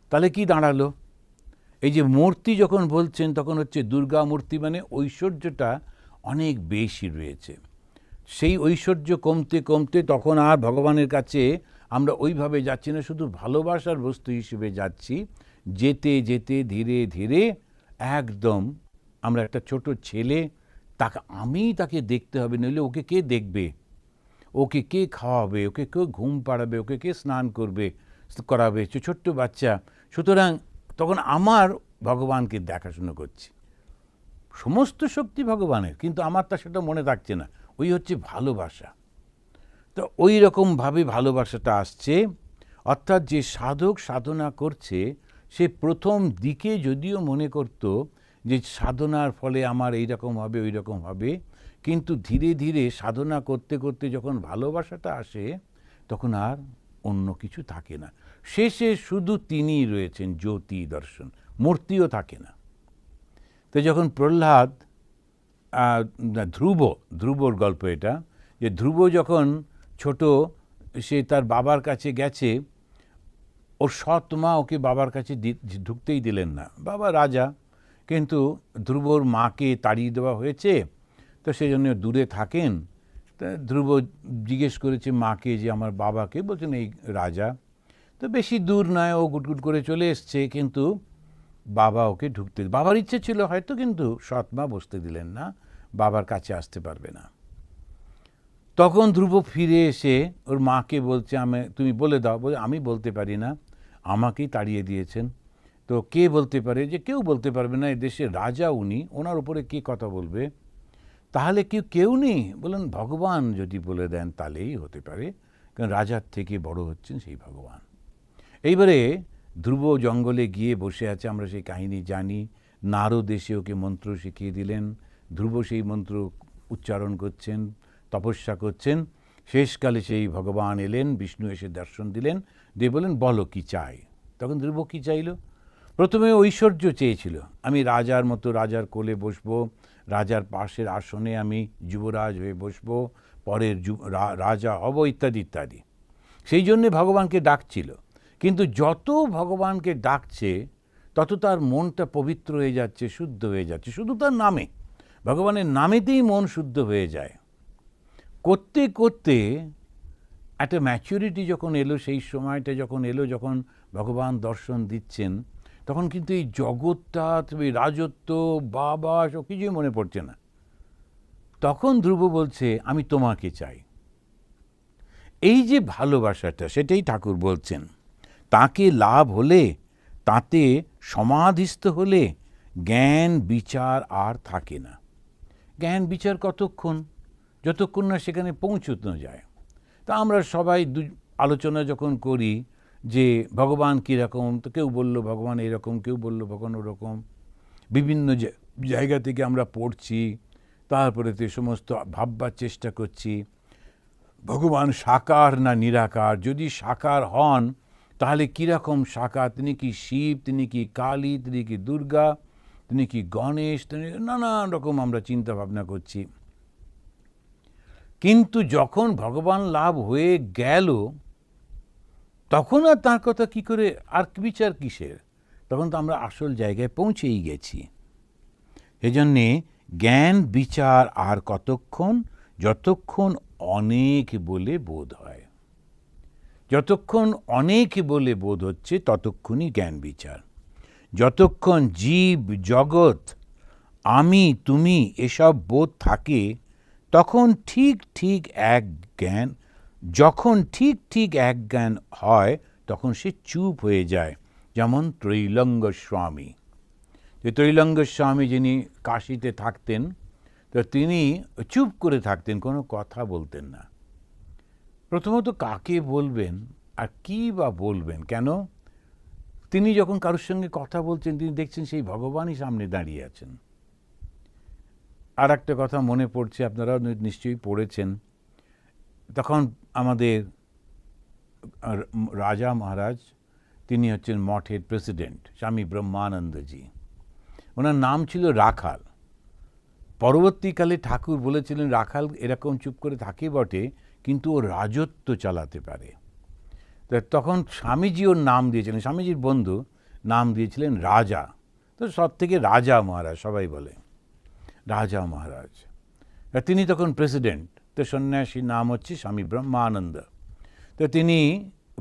তাহলে কি দাঁড়ালো? এই যে মূর্তি যখন বলছেন তখন হচ্ছে দুর্গা মূর্তি, মানে ঐশ্বর্যটা অনেক বেশি রয়েছে। সেই ঐশ্বর্য কমতে কমতে তখন আর ভগবানের কাছে আমরা ওইভাবে যাচ্ছি না, শুধু ভালোবাসার বস্তু হিসেবে যাচ্ছি। যেতে যেতে ধীরে ধীরে একদম আমরা একটা ছোট ছেলে, তাকে দেখতে হবে, নইলে ওকে কে দেখবে, ওকে কে খাওয়াবে, ওকে কে ঘুম পাড়াবে, ওকে কে স্নান করাবে, ছোট্ট বাচ্চা। সুতরাং তখন আমার ভগবানকে দেখাশুনো করছি, সমস্ত শক্তি ভগবানের, কিন্তু আমার তা সেটা মনে থাকছে না। ওই হচ্ছে ভালোবাসা। তো ওই রকমভাবে ভালোবাসাটা আসছে। অর্থাৎ যে সাধক সাধনা করছে সে প্রথম দিকে যদিও মনে করত যে সাধনার ফলে আমার এইরকম হবে ওই রকম হবে, কিন্তু ধীরে ধীরে সাধনা করতে করতে যখন ভালোবাসাটা আসে তখন আর অন্য কিছু থাকে না। শেষে শুধু তিনিই রয়েছেন, জ্যোতি দর্শন, মূর্তিও থাকে না। তো যখন প্রহ্লাদ, ধ্রুবর গল্প এটা, যে ধ্রুব যখন ছোট, সে তার বাবার কাছে গেছে, ওর সৎ মা ওকে বাবার কাছে ঢুকতেই দিলেন না, বাবা রাজা, কিন্তু ধ্রুবর মাকে তাড়িয়ে দেওয়া হয়েছে, তো সেই জন্য দূরে থাকেন। তা ধ্রুব জিজ্ঞেস করেছে মাকে যে আমার বাবাকে, বলছেন এই রাজা। তো বেশি দূর নয়, ও গুটগুট করে চলে এসছে, কিন্তু বাবা ওকে বাবার ইচ্ছে ছিল হয়তো, কিন্তু সৎ মা বসতে দিলেন না, বাবার কাছে আসতে পারবে না। তখন ধ্রুব ফিরে এসে ওর মাকে বলছে, তুমি বলে দাও। বলে আমি বলতে পারি না, আমাকেই তাড়িয়ে দিয়েছেন। তো কে বলতে পারে? যে কেউ বলতে পারবে না, এদেশের রাজা উনি, ওনার উপরে কে কথা বলবে? তাহলে কেউ নেই? বলেন ভগবান যদি বলে দেন তাহলেই হতে পারে, কারণ রাজার থেকে বড় হচ্ছেন সেই ভগবান। এইবারে ধ্রুব জঙ্গলে গিয়ে বসে আছে, আমরা সেই কাহিনী জানি। নারদ এসে ওকে মন্ত্র শিখিয়ে দিলেন, ধ্রুব সেই মন্ত্র উচ্চারণ করছেন, তপস্যা করছেন। শেষকালে সেই ভগবান এলেন, বিষ্ণু এসে দর্শন দিলেন, দিয়ে বলেন বলো কি চাই। তখন ধ্রুব কি চাইল? প্রথমে ঐশ্বর্য চেয়েছিল, আমি রাজার মতো রাজার কোলে বসবো, রাজার পাশের আসনে আমি যুবরাজ হয়ে বসবো, পরের রাজা হব, ইত্যাদি ইত্যাদি। সেই জন্যে ভগবানকে ডাকছিল। কিন্তু যত ভগবানকে ডাকছে তত তার মনটা পবিত্র হয়ে যাচ্ছে, শুদ্ধ হয়ে যাচ্ছে, শুধু তার নামে, ভগবানের নামেতেই মন শুদ্ধ হয়ে যায়। করতে করতে একটা ম্যাচুরিটি যখন এলো, সেই সময়টা যখন এলো, যখন ভগবান দর্শন দিচ্ছেন, তখন কিন্তু এই জগৎটা, তুমি রাজত্ব, বাবা, সব কিছুই মনে পড়ছে না। তখন ধ্রুব বলছে আমি তোমাকে চাই। এই যে ভালোবাসাটা, সেটাই ঠাকুর বলছেন, তাকে লাভ হলে, তাতে সমাধিস্থ হলে জ্ঞান বিচার আর থাকে না। জ্ঞান বিচার কতক্ষণ? যতক্ষণ না সেখানে পৌঁছানো যায়। তা আমরা সবাই আলোচনা যখন করি যে ভগবান কীরকম, তো কেউ বলল ভগবান এরকম, কেউ বলল ভগবান ওরকম, বিভিন্ন জায়গা থেকে আমরা পড়ছি, তারপরে তো সমস্ত ভাববার চেষ্টা করছি ভগবান সাকার না নিরাকার। যদি সাকার হন তাহলে কীরকম সাকার? তিনি কি শিব, তিনি কি কালী, তিনি কি দুর্গা, তিনি কি গণেশ, তিনি নানান রকম আমরা চিন্তা ভাবনা করছি। কিন্তু যখন ভগবান লাভ হয়ে গেল তখন আর তার কথা কি করে, আর বিচার কিসের? তখন তো আমরা আসল জায়গায় পৌঁছেই গেছি। এজন্যে জ্ঞান বিচার আর কতক্ষণ? যতক্ষণ অনেক বলে বোধ হয়। যতক্ষণ অনেক বলে বোধ হচ্ছে ততক্ষণই জ্ঞান বিচার। যতক্ষণ জীব জগৎ আমি তুমি এসব বোধ থাকে তখন ঠিক ঠিক এক জ্ঞান, যখন ঠিক ঠিক এক জ্ঞান হয় তখন সে চুপ হয়ে যায়। যেমন ত্রৈলঙ্গ স্বামী, যে ত্রৈলঙ্গ স্বামী যিনি কাশীতে থাকতেন, তো তিনি চুপ করে থাকতেন, কোনো কথা বলতেন না। প্রথমত কাকে বলবেন আর কী বা বলবেন, কেন? তিনি যখন কারোর সঙ্গে কথা বলছেন তিনি দেখছেন সেই ভগবানই সামনে দাঁড়িয়ে আছেন। আর একটা কথা মনে পড়ছে, আপনারাও নিশ্চয়ই পড়েছেন, তখন আমাদের রাজা মহারাজ, তিনি হচ্ছেন মঠের প্রেসিডেন্ট স্বামী ব্রহ্মানন্দজি, ওনার নাম ছিল রাখাল। পরবর্তীকালে ঠাকুর বলেছিলেন রাখাল এরকম চুপ করে থাকে বটে, কিন্তু ও রাজত্ব চালাতে পারে। তখন স্বামীজি ওর নাম দিয়েছিলেন, স্বামীজির বন্ধু নাম দিয়েছিলেন রাজা। তো সব থেকে রাজা মহারাজ সবাই বলে, রাজা মহারাজ। তিনি তখন প্রেসিডেন্ট, তো সন্ন্যাসীর নাম হচ্ছে স্বামী ব্রহ্মানন্দ। তো তিনি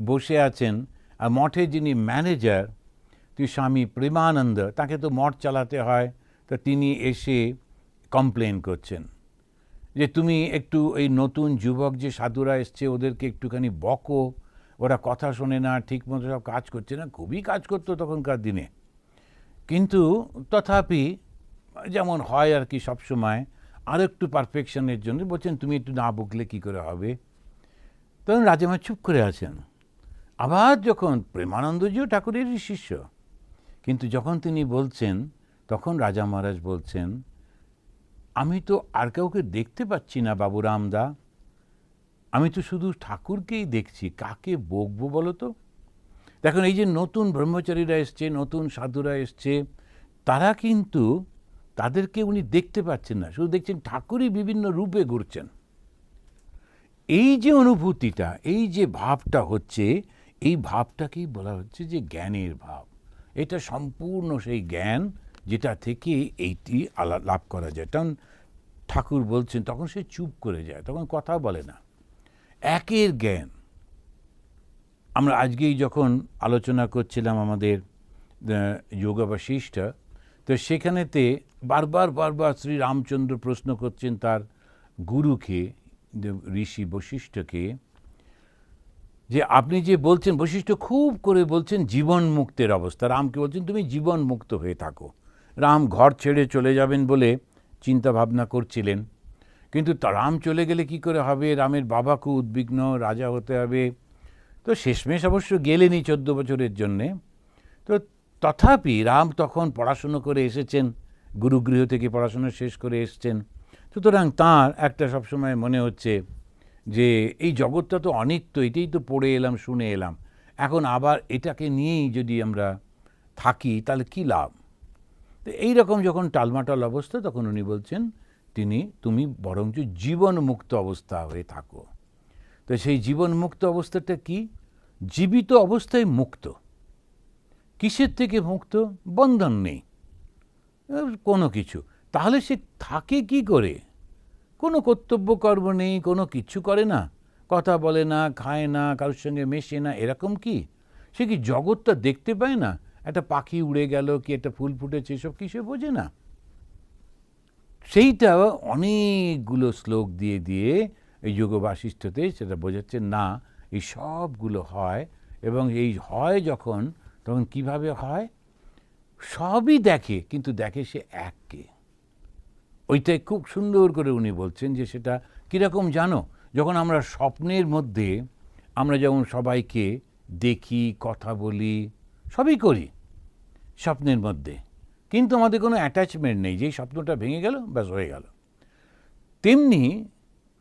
বসে আছেন, আর মঠে যিনি ম্যানেজার স্বামী প্রেমানন্দ, তাকে তো মঠ চালাতে হয়। তো তিনি এসে কমপ্লেন করছেন যে তুমি একটু এই নতুন যুবক যে সাধুরা এসছে ওদেরকে একটুখানি বকো, ওরা কথা শোনে না, ঠিকমতো সব কাজ করছে না। খুবই কাজ করতো তখনকার দিনে, কিন্তু তথাপি যেমন হয় আর কি সবসময়, আর একটু পারফেকশনের জন্য বলছেন তুমি একটু না বকলে কী করে হবে। তখন রাজামা চুপ করে আছেন। আবার যখন প্রেমানন্দজিও ঠাকুরেরই শিষ্য, কিন্তু যখন তিনি বলছেন তখন রাজা মহারাজ বলছেন, আমি তো আর কাউকে দেখতে পাচ্ছি না বাবুরামদা, আমি তো শুধু ঠাকুরকেই দেখছি, কাকে বকবো বলো তো? দেখুন এই যে নতুন ব্রহ্মচারীরা এসছে, নতুন সাধুরা এসছে, তারা কিন্তু তাদেরকে উনি দেখতে পাচ্ছেন না, শুধু দেখছেন ঠাকুরই বিভিন্ন রূপে ঘুরছেন। এই যে অনুভূতিটা, এই যে ভাবটা হচ্ছে, এই ভাবটাকেই বলা হচ্ছে যে জ্ঞানের ভাব। এটা সম্পূর্ণ সেই জ্ঞান যেটা থেকে এইটি লাভ করা যায়। তখন ঠাকুর বলছেন, তখন সে চুপ করে যায়, তখন কথা বলে না। একের জ্ঞান। আমরা আজকেই যখন আলোচনা করছিলাম আমাদের যোগ বশিষ্ঠ, তো সেখানেতে বারবার শ্রী রামচন্দ্র প্রশ্ন করছেন তার গুরুকে, ঋষি বশিষ্ঠকে, যে আপনি যে বলছেন, বশিষ্ঠ খুব করে বলছেন জীবন মুক্তের অবস্থা, রামকে বলছেন তুমি জীবন মুক্ত হয়ে থাকো। রাম ঘর ছেড়ে চলে যাবেন বলে চিন্তা ভাবনা করছিলেন, কিন্তু রাম চলে গেলে কি করে হবে, রামের বাবা খুব উদ্বিগ্ন, রাজা হতে হবে। তো শেষমেশ অবশ্য গেলেনই 14 বছরের জন্যে। তো তথাপি রাম তখন পড়াশুনো করে এসেছেন, গুরুগৃহ থেকে পড়াশুনো শেষ করে এসছেন। সুতরাং তাঁর একটা সবসময় মনে হচ্ছে যে এই জগৎটা তো অনিত্য, এটাই তো পড়ে এলাম, শুনে এলাম, এখন আবার এটাকে নিয়েই যদি আমরা থাকি তাহলে কী লাভ। তো এইরকম যখন টালমাটাল অবস্থা, তখন উনি বলছেন তুমি বরঞ্চ জীবনমুক্ত অবস্থা হয়ে থাকো। তো সেই জীবনমুক্ত অবস্থাটা কি? জীবিত অবস্থায় মুক্ত। কিসের থেকে মুক্ত? বন্ধন নেই কোনো কিছু। তাহলে সে থাকে কি করে? কোনো কর্তব্য কর্ম নেই, কোনো কিচ্ছু করে না, কথা বলে না, খায় না, কারোর সঙ্গে মেশে না, এরকম কি? সে কি জগৎটা দেখতে পায় না? একটা পাখি উড়ে গেল কি একটা ফুল ফুটেছে, এসব কি সে বোঝে না? সেইটা অনেকগুলো শ্লোক দিয়ে এই যোগ বাশিষ্ঠতে সেটা বোঝাচ্ছে না, এই সবগুলো হয়। এবং এই হয় যখন, তখন কিভাবে হয়? সবই দেখে, কিন্তু দেখে সে এককে। ওইটাই খুব সুন্দর করে উনি বলছেন যে সেটা কীরকম জানো, যখন আমরা স্বপ্নের মধ্যে আমরা যেমন সবাইকে দেখি, কথা বলি, সবই করি স্বপ্নের মধ্যে, কিন্তু আমাদের কোনো অ্যাটাচমেন্ট নেই, যেই স্বপ্নটা ভেঙে গেল ব্যাস হয়ে গেল। তেমনি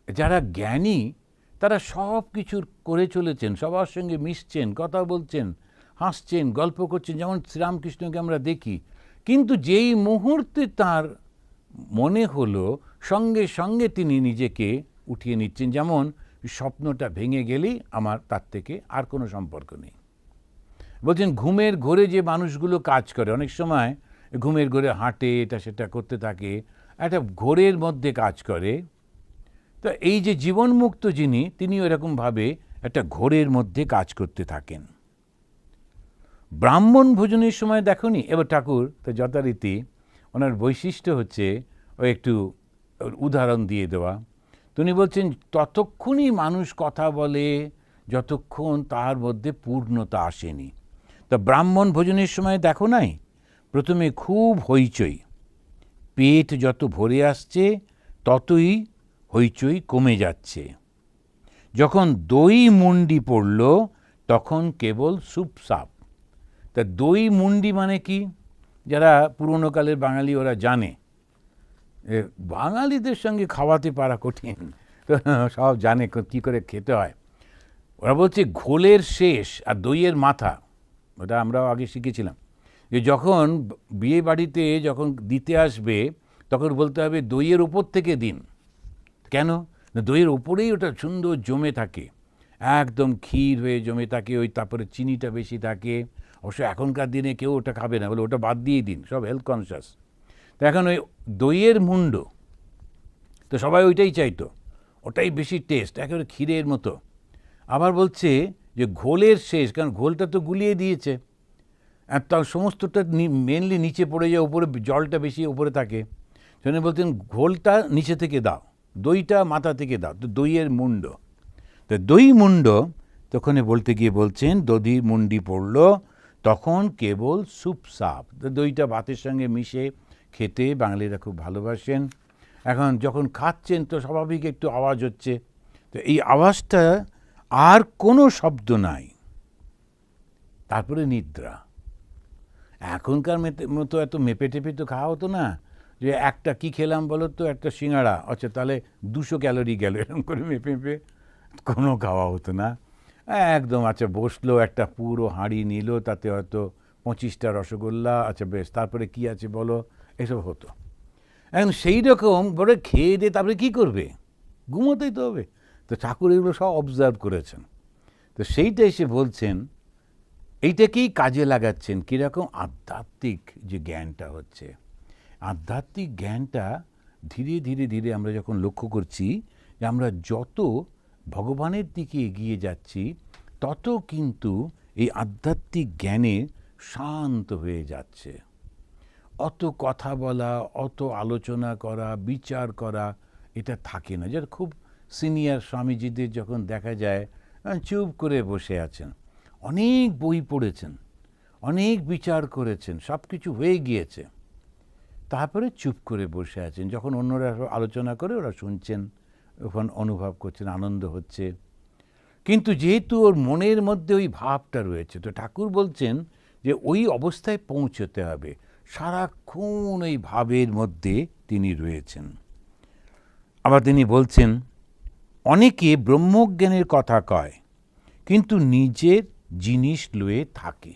যারা জ্ঞানী তারা সব কিছু করে চলেছেন, সবার সঙ্গে মিশছেন, কথা বলছেন, হাসছেন, গল্প করছেন, যেমন শ্রীরামকৃষ্ণকে আমরা দেখি। কিন্তু যেই মুহূর্তে তার মনে হলো, সঙ্গে সঙ্গে তিনি নিজেকে উঠিয়ে নিচ্ছেন, যেমন স্বপ্নটা ভেঙে গেলেই আমার তার থেকে আর কোনো সম্পর্ক নেই। বলছেন ঘুমের ঘোরে যে মানুষগুলো কাজ করে, অনেক সময় ঘুমের ঘোরে হাঁটে, এটা সেটা করতে থাকে, একটা ঘোরের মধ্যে কাজ করে। তো এই যে জীবনমুক্ত যিনি, তিনি এরকমভাবে একটা ঘোরের মধ্যে কাজ করতে থাকেন। ব্রাহ্মণ ভোজনের সময় দেখনি, এবার ঠাকুর তো যথারীতি ওনার বৈশিষ্ট্য হচ্ছে ও একটু উদাহরণ দিয়ে দেওয়া। তিনি বলছেন ততক্ষণই মানুষ কথা বলে যতক্ষণ তার মধ্যে পূর্ণতা আসেনি। তা ব্রাহ্মণ ভোজনের সময় দেখো নাই, প্রথমে খুব হইচই, পেট যত ভরে আসছে ততই হইচই কমে যাচ্ছে। যখন দই মুন্ডি পড়ল তখন কেবল সুপসাপ। তা দই মুন্ডি মানে কি? যারা পুরনো কালের বাঙালি ওরা জানে, বাঙালিদের সঙ্গে খাওয়াতে পারা কঠিন, তো সব জানে কী করে খেতে হয়। ওরা বলছে ঘোলের শেষ আর দইয়ের মাথা। ওটা আমরাও আগে শিখেছিলাম যে যখন বিয়ে বাড়িতে যখন দিতে আসবে তখন বলতে হবে দইয়ের ওপর থেকে দিন। কেন না, দইয়ের ওপরেই ওটা সুন্দর জমে থাকে, একদম ক্ষীর হয়ে জমে থাকে, ওই তারপরে চিনিটা বেশি থাকে। অবশ্য এখনকার দিনে কেউ ওটা খাবে না, বলে ওটা বাদ দিয়ে দিন, সব হেলথ কনসিয়াস। তো এখন ওই দইয়ের মুন্ড, তো সবাই ওইটাই চাইতো, ওটাই বেশি টেস্ট, একেবারে ক্ষীরের মতো। আবার বলছে যে ঘোলের শেষ, কারণ ঘোলটা তো গুলিয়ে দিয়েছে, আর তার সমস্তটা মেনলি নিচে পড়ে যায়, উপরে জলটা বেশি উপরে থাকে। সেজন্য বলতেন ঘোলটা নিচে থেকে দাও, দইটা মাথা থেকে দাও, তো দইয়ের মুন্ড। তো দই মুন্ড তখন বলতে গিয়ে বলছেন দধি মুন্ডি পড়ল তখন কেবল সুপসাপ। দইটা ভাতের সঙ্গে মিশে খেতে বাঙালিরা খুব ভালোবাসেন। এখন যখন খাচ্ছেন তো স্বাভাবিক একটু আওয়াজ হচ্ছে, তো এই আওয়াজটা আর কোনো শব্দ নাই, তারপরে নিদ্রা। এখনকার মতো এত মেপে টেপে তো খাওয়া হতো না, যে একটা কি খেলাম বলো তো, একটা সিঙ্গাড়া, আচ্ছা তাহলে 200 ক্যালোরি গেল, এরকম করে মেপে মেপে কোনো খাওয়া হতো না। একদম আচ্ছা বসলো, একটা পুরো হাঁড়ি নিল, তাতে হয়তো 25টা রসগোল্লা, আচ্ছা বেশ, তারপরে কি আছে বলো, এসব হতো। এখন সেই রকম বলে খেয়ে দিয়ে তারপরে কী করবে, ঘুমোতেই তো হবে। তো ঠাকুর এগুলো সব অবজার্ভ করেছেন, তো সেইটা এসে বলছেন এইটাকেই কাজে লাগাচ্ছেন। কীরকম? আধ্যাত্মিক যে জ্ঞানটা হচ্ছে, আধ্যাত্মিক জ্ঞানটা ধীরে ধীরে ধীরে আমরা যখন লক্ষ্য করছি যে আমরা যত ভগবানের দিকে এগিয়ে যাচ্ছি তত কিন্তু এই আধ্যাত্মিক জ্ঞানে শান্ত হয়ে যাচ্ছে। অত কথা বলা, অত আলোচনা করা, বিচার করা, এটা থাকে না। যারা খুব সিনিয়র স্বামীজিদের যখন দেখা যায় চুপ করে বসে আছেন, অনেক বই পড়েছেন, অনেক বিচার করেছেন, সব কিছু হয়ে গিয়েছে, তারপরে চুপ করে বসে আছেন। যখন অন্যরা আলোচনা করে ওরা শুনছেন, ওখানে অনুভব করছেন, আনন্দ হচ্ছে। কিন্তু যেহেতু ওর মনের মধ্যে ওই ভাবটা রয়েছে, তো ঠাকুর বলছেন যে ওই অবস্থায় পৌঁছতে হবে, সারাক্ষণ ওই ভাবের মধ্যে তিনি রয়েছেন। আবার তিনি বলছেন অনেকে ব্রহ্মজ্ঞানের কথা কয় কিন্তু নিজের জিনিস লয়ে থাকে।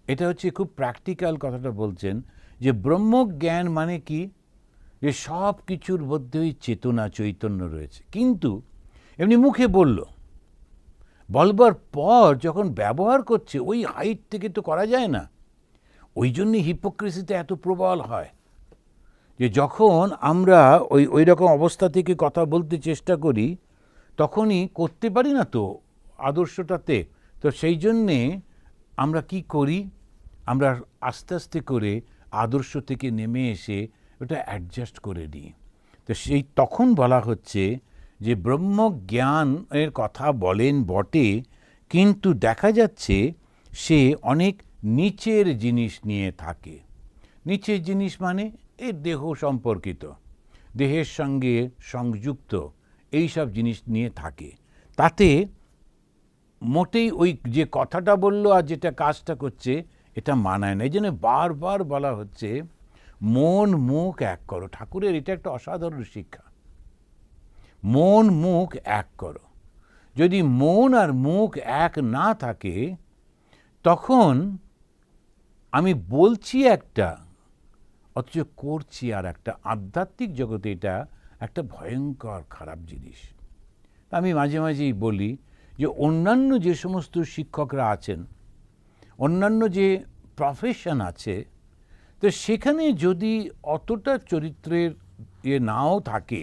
এটা হচ্ছে খুব প্র্যাকটিক্যাল কথাটা বলছেন, যে ব্রহ্মজ্ঞান মানে কি, যে সব কিছুর মধ্যেই চেতনা চৈতন্য রয়েছে, কিন্তু এমনি মুখে বলবার পর যখন ব্যবহার করছে ওই হাইট থেকে তো করা যায় না। ওই জন্যই হিপোক্রেসিতে এত প্রবল হয়, যে যখন আমরা ওই রকম অবস্থা থেকে কথা বলতে চেষ্টা করি তখনই করতে পারি না তো আদর্শটাতে। তো সেই জন্যে আমরা কি করি, আমরা আস্তে আস্তে করে আদর্শ থেকে নেমে এসে ওটা অ্যাডজাস্ট করে নিই। তো সেই তখন বলা হচ্ছে যে ব্রহ্মজ্ঞানের কথা বলেন বটে, কিন্তু দেখা যাচ্ছে সে অনেক নিচের জিনিস নিয়ে থাকে। নিচের জিনিস মানে এই দেহ সম্পর্কিত, দেহের সঙ্গে সংযুক্ত এই সব জিনিস নিয়ে থাকে। তাতে মোটেই ওই যে কথাটা বললো আর যেটা কাজটা করছে এটা মানায় না। এই জন্য বারবার বলা হচ্ছে মন মুখ এক করো। ঠাকুরের এটা একটা অসাধারণ শিক্ষা, মন মুখ এক করো। যদি মন আর মুখ এক না থাকে তখন আমি বলছি একটা অথচ করছি আর একটা। আধ্যাত্মিক জগতে এটা একটা ভয়ঙ্কর খারাপ জিনিস। আমি মাঝে মাঝেই বলি যে অন্যান্য যে সমস্ত শিক্ষকরা আছেন, অন্যান্য যে প্রফেশন আছে, তো সেখানে যদি অতটা চরিত্রের নাও থাকে,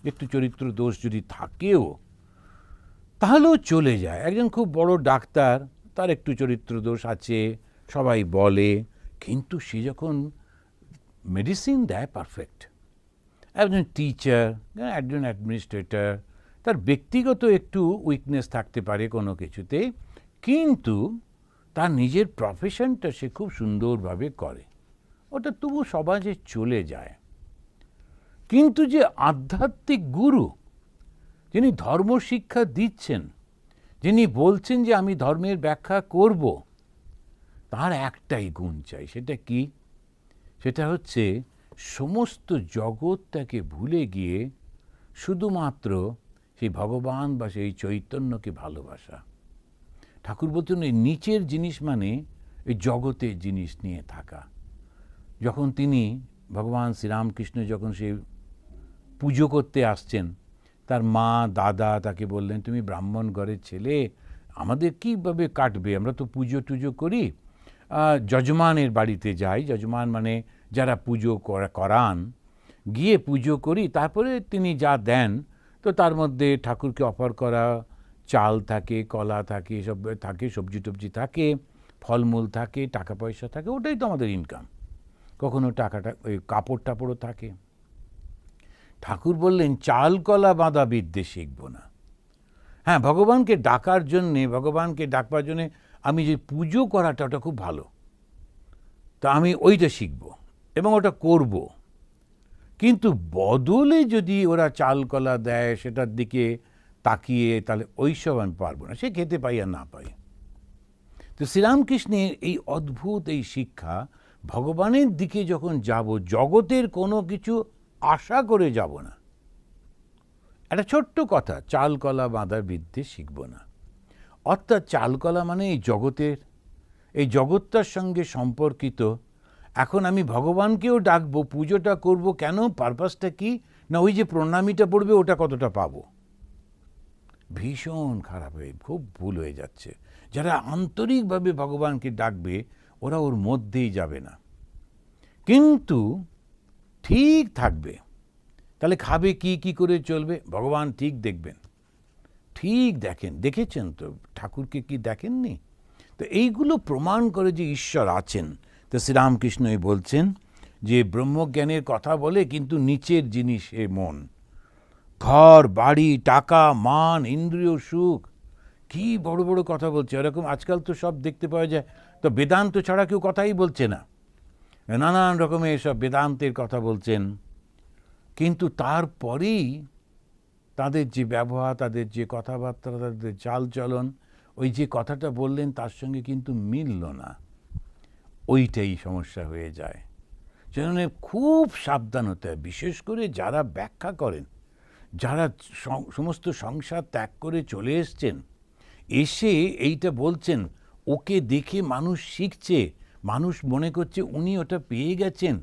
একটু চরিত্র দোষ যদি থাকেও তাহলেও চলে যায়। একজন খুব বড় ডাক্তার, তার একটু চরিত্র দোষ আছে সবাই বলে, কিন্তু সে যখন মেডিসিন দেয় পারফেক্ট। একজন টিচার, একজন অ্যাডমিনিস্ট্রেটর, তার ব্যক্তিগত একটু উইকনেস থাকতে পারে কোনো কিছুতে, কিন্তু তার নিজের প্রফেশনটা সে খুব সুন্দরভাবে করে, ওটা তবু সমাজে চলে যায়। কিন্তু যে আধ্যাত্মিক গুরু, যিনি ধর্ম শিক্ষা দিচ্ছেন, যিনি বলছেন যে আমি ধর্মের ব্যাখ্যা করব, তার একটাই গুণ চাই। সেটা কি? সেটা হচ্ছে সমস্ত জগৎটাকে ভুলে গিয়ে শুধুমাত্র সেই ভগবান বা সেই চৈতন্যকে ভালোবাসা। ঠাকুর বলতেন এই নিচের জিনিস মানে এই জগতের জিনিস নিয়ে থাকা। যখন তিনি ভগবান শ্রীরামকৃষ্ণ যখন সে পুজো করতে আসছেন, তার মা দাদা তাকে বললেন, তুমি ব্রাহ্মণ ঘরের ছেলে, আমাদের কীভাবে কাটবে, আমরা তো পুজো টুজো করি। যজমানের বাড়িতে যাই, যজমান মানে যারা পুজো করান, গিয়ে পুজো করি, তারপরে তিনি যা দেন তো তার মধ্যে ঠাকুরকে অফার করা চাল থাকে, কলা থাকে, সব থাকে, সবজি টবজি থাকে, ফলমূল থাকে, টাকা পয়সা থাকে, ওটাই তো আমাদের ইনকাম। কখনো টাকাটা ওই কাপড় টাপড়ও থাকে। ঠাকুর বললেন চাল কলা বাঁধা বিদ্যে শিখব না। হ্যাঁ, ভগবানকে ডাকার জন্যে, ভগবানকে ডাকবার জন্যে আমি যে পুজো করাটা ওটা খুব ভালো, তা আমি ওইটা শিখব এবং ওটা করব। কিন্তু বদলে যদি ওরা চাল কলা দেয় সেটার দিকে তাকিয়ে, তাহলে ওইসব আমি পারবো না, সে খেতে পাই আর না পাই। তো শ্রীরামকৃষ্ণের এই অদ্ভুত এই শিক্ষা, ভগবানের দিকে যখন যাব, জগতের কোনো কিছু আশা করে যাব না। একটা ছোট্ট কথা, চাল কলা বাঁধার বিদ্যে শিখব না। অর্থাৎ চাল কলা মানে এই জগতের, এই জগৎটার সঙ্গে সম্পর্কিত। এখন আমি ভগবানকেও ডাকবো, পুজোটা করব, কেন, পারপাসটা কি, না ওই যে প্রণামীটা পড়বে ওটা কতটা পাবো। ভীষণ খারাপ হয়ে, খুব ভুল হয়ে যাচ্ছে। যারা আন্তরিকভাবে ভগবানকে ডাকবে ওরা ওর মধ্যেই যাবে না, কিন্তু ঠিক থাকবে। তাহলে খাবে কি, কি করে চলবে, ভগবান ঠিক দেখবেন, ঠিক দেখেছেন তো ঠাকুরকে কি দেখেননি? তো এইগুলো প্রমাণ করে যে ঈশ্বর আছেন। তো শ্রীরামকৃষ্ণই বলছেন যে ব্রহ্মজ্ঞানের কথা বলে কিন্তু নিচের জিনিসে মন, ঘর বাড়ি টাকা মান ইন্দ্রিয় সুখ, কি বড় বড় কথা বলছে। এরকম আজকাল তো সব দেখতে পাওয়া যায়। তো বেদান্ত ছাড়া কেউ কথাই বলছে না, নানান রকমের এসব বেদান্তের কথা বলছেন, কিন্তু তারপরেই তাদের যে ব্যবহার, তাদের যে কথাবার্তা, তাদের চালচলন, ওই যে কথাটা বললেন তার সঙ্গে কিন্তু মিলল না। ওইটাই সমস্যা হয়ে যায়। সেজন্য খুব সাবধান হতে হয়, বিশেষ করে যারা ব্যাখ্যা করেন, যারা সমস্ত সংসার ত্যাগ করে চলে এসছেন, এসে এইটা বলছেন, ওকে দেখে মানুষ শিখছে, মানুষ মনে করছে উনি ওটা পেয়ে গেছেন,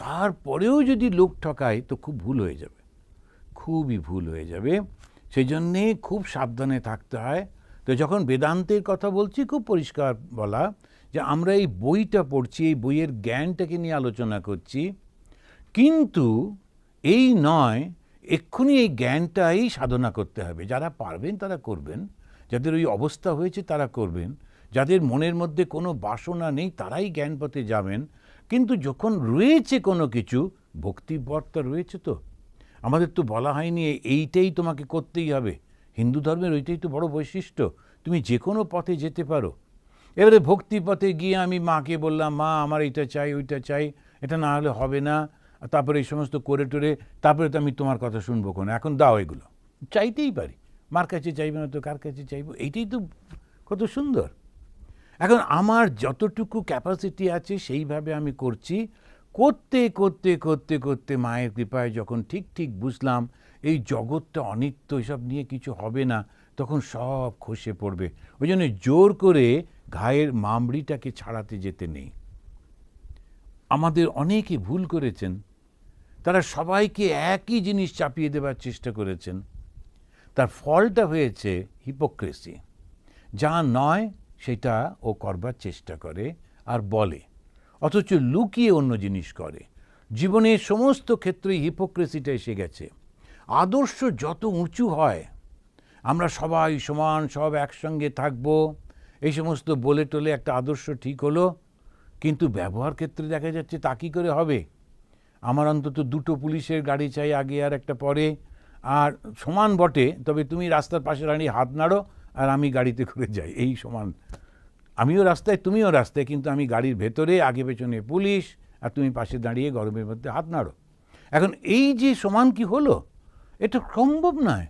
তারপরেও যদি লোক ঠকায় তো খুব ভুল হয়ে যাবে, খুবই ভুল হয়ে যাবে। সেই জন্যে খুব সাবধানে থাকতে হয়। তো যখন বেদান্তের কথা বলছি, খুব পরিষ্কার বলা যে আমরা এই বইটা পড়ছি, এই বইয়ের জ্ঞানটাকে নিয়ে আলোচনা করছি, কিন্তু এই নয় এক্ষুনি এই জ্ঞানটাই সাধনা করতে হবে। যারা পারবেন তারা করবেন, যাদের ওই অবস্থা হয়েছে তারা করবেন, যাদের মনের মধ্যে কোনো বাসনা নেই তারাই জ্ঞান পথে যাবেন। কিন্তু যখন রয়েছে কোনো কিছু, ভক্তিবর্তা রয়েছে, তো আমাদের তো বলা হয়নি এইটাই তোমাকে করতেই হবে। হিন্দু ধর্মের ওইটাই তো বড় বৈশিষ্ট্য, তুমি যে কোনো পথে যেতে পারো। এবারে ভক্তি পথে গিয়ে আমি মাকে বললাম, মা আমার এইটা চাই, ওইটা চাই, এটা না হলে হবে না, তারপরে এই সমস্ত করে টোরে, তারপরে তো আমি তোমার কথা শুনবো কোনো, এখন দাও এগুলো। চাইতেই পারি, মার কাছে চাইবে না তো কার কাছে চাইবো, এইটাই তো কত সুন্দর। এখন আমার যতটুকু ক্যাপাসিটি আছে সেইভাবে আমি করছি, করতে করতে করতে করতে মায়ের কৃপায় যখন ঠিক ঠিক বুঝলাম এই জগৎটা অনিত্য, এসব নিয়ে কিছু হবে না, তখন সব খসে পড়বে। ওই জন্য জোর করে ঘায়ের মামড়িটাকে ছাড়াতে যেতে নেই। আমাদের অনেকে ভুল করেছেন, তারা সবাইকে একই জিনিস চাপিয়ে দেওয়ার চেষ্টা করেছেন, তার ফলটা হয়েছে হিপোক্রেসি। যা নয় সেটা ও করবার চেষ্টা করে আর বলে, অথচ লুকিয়ে অন্য জিনিস করে। জীবনের সমস্ত ক্ষেত্রেই হিপোক্রেসিটা এসে গেছে। আদর্শ যত উঁচু হয়, আমরা সবাই সমান, সব একসঙ্গে থাকবো, এই সমস্ত বলে টলে একটা আদর্শ ঠিক হলো, কিন্তু ব্যবহার ক্ষেত্রে দেখা যাচ্ছে তা কী করে হবে। আমার অন্তত দুটো পুলিশের গাড়ি চাই, আগে আর একটা পরে, আর সমান বটে, তবে তুমি রাস্তার পাশে দাঁড়িয়ে হাত নাড়ো আর আমি গাড়িতে করে যাই, এই সমান। আমিও রাস্তায় তুমিও রাস্তায়, কিন্তু আমি গাড়ির ভেতরে, আগে পেছনে পুলিশ, আর তুমি পাশে দাঁড়িয়ে গরমের মধ্যে হাত নাড়ো। এখন এই যে সমান কি হলো, এটা সম্ভব নয়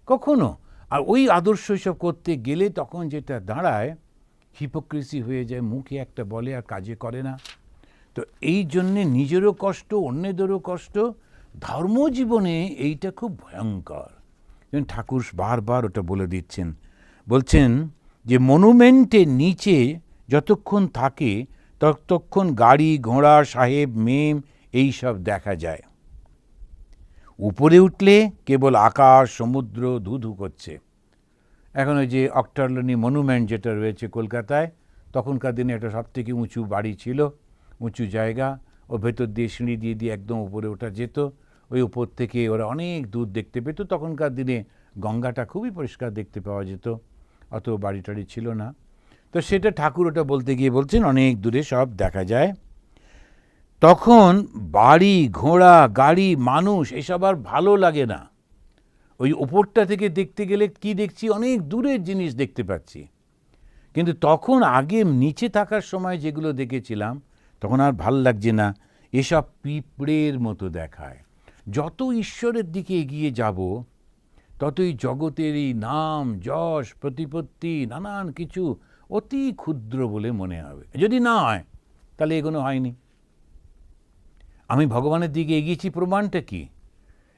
কখনো। আর ওই আদর্শ সব করতে গেলে তখন যেটা দাঁড়ায়, হিপোক্রেসি হয়ে যায়, মুখে একটা বলে আর কাজে করে না। তো এই জন্যে নিজেরও কষ্ট, অন্যদেরও কষ্ট, ধর্মজীবনে এইটা খুব ভয়ঙ্কর। ঠাকুর বারবার ওটা বলে দিচ্ছেন, বলছেন যে মনুমেন্টের নিচে যতক্ষণ থাকে ততক্ষণ গাড়ি ঘোড়া সাহেব মেম এই সব দেখা যায়, উপরে উঠলে কেবল আকাশ সমুদ্র ধু ধু করছে। এখন ওই যে অক্টারলনি মনুমেন্ট যেটা রয়েছে কলকাতায়, তখনকার দিনে একটা সব থেকে উঁচু বাড়ি ছিল, উঁচু জায়গা, ও ভেতর দিয়ে সিঁড়ি দিয়ে দিয়ে একদম উপরে ওঠা যেত। ওই উপর থেকে ওরা অনেক দূর দেখতে পেত। তখনকার দিনে গঙ্গাটা খুবই পরিষ্কার দেখতে পাওয়া যেত, অত বাড়ি টাড়ি ছিল না। তো সেটা ঠাকুর ওটা বলতে গিয়ে বলছেন অনেক দূরে সব দেখা যায়। তখন বাড়ি ঘোড়া গাড়ি মানুষ এসব আর ভালো লাগে না। ওই উপরটা থেকে দেখতে গেলে কি দেখছি, অনেক দূরের জিনিস দেখতে পাচ্ছি। কিন্তু তখন আগে নিচে থাকার সময় যেগুলো দেখেছিলাম তখন আর ভাল লাগছে না, এসব পিঁপড়ের মতো দেখায়। যত ঈশ্বরের দিকে এগিয়ে যাব ততই জগতের এই নাম যশ প্রতিপত্তি নানান কিছু অতি ক্ষুদ্র বলে মনে হবে। যদি না হয় তাহলে এগুলো হয়নি। আমি ভগবানের দিকে এগিয়েছি, প্রমাণটা কি?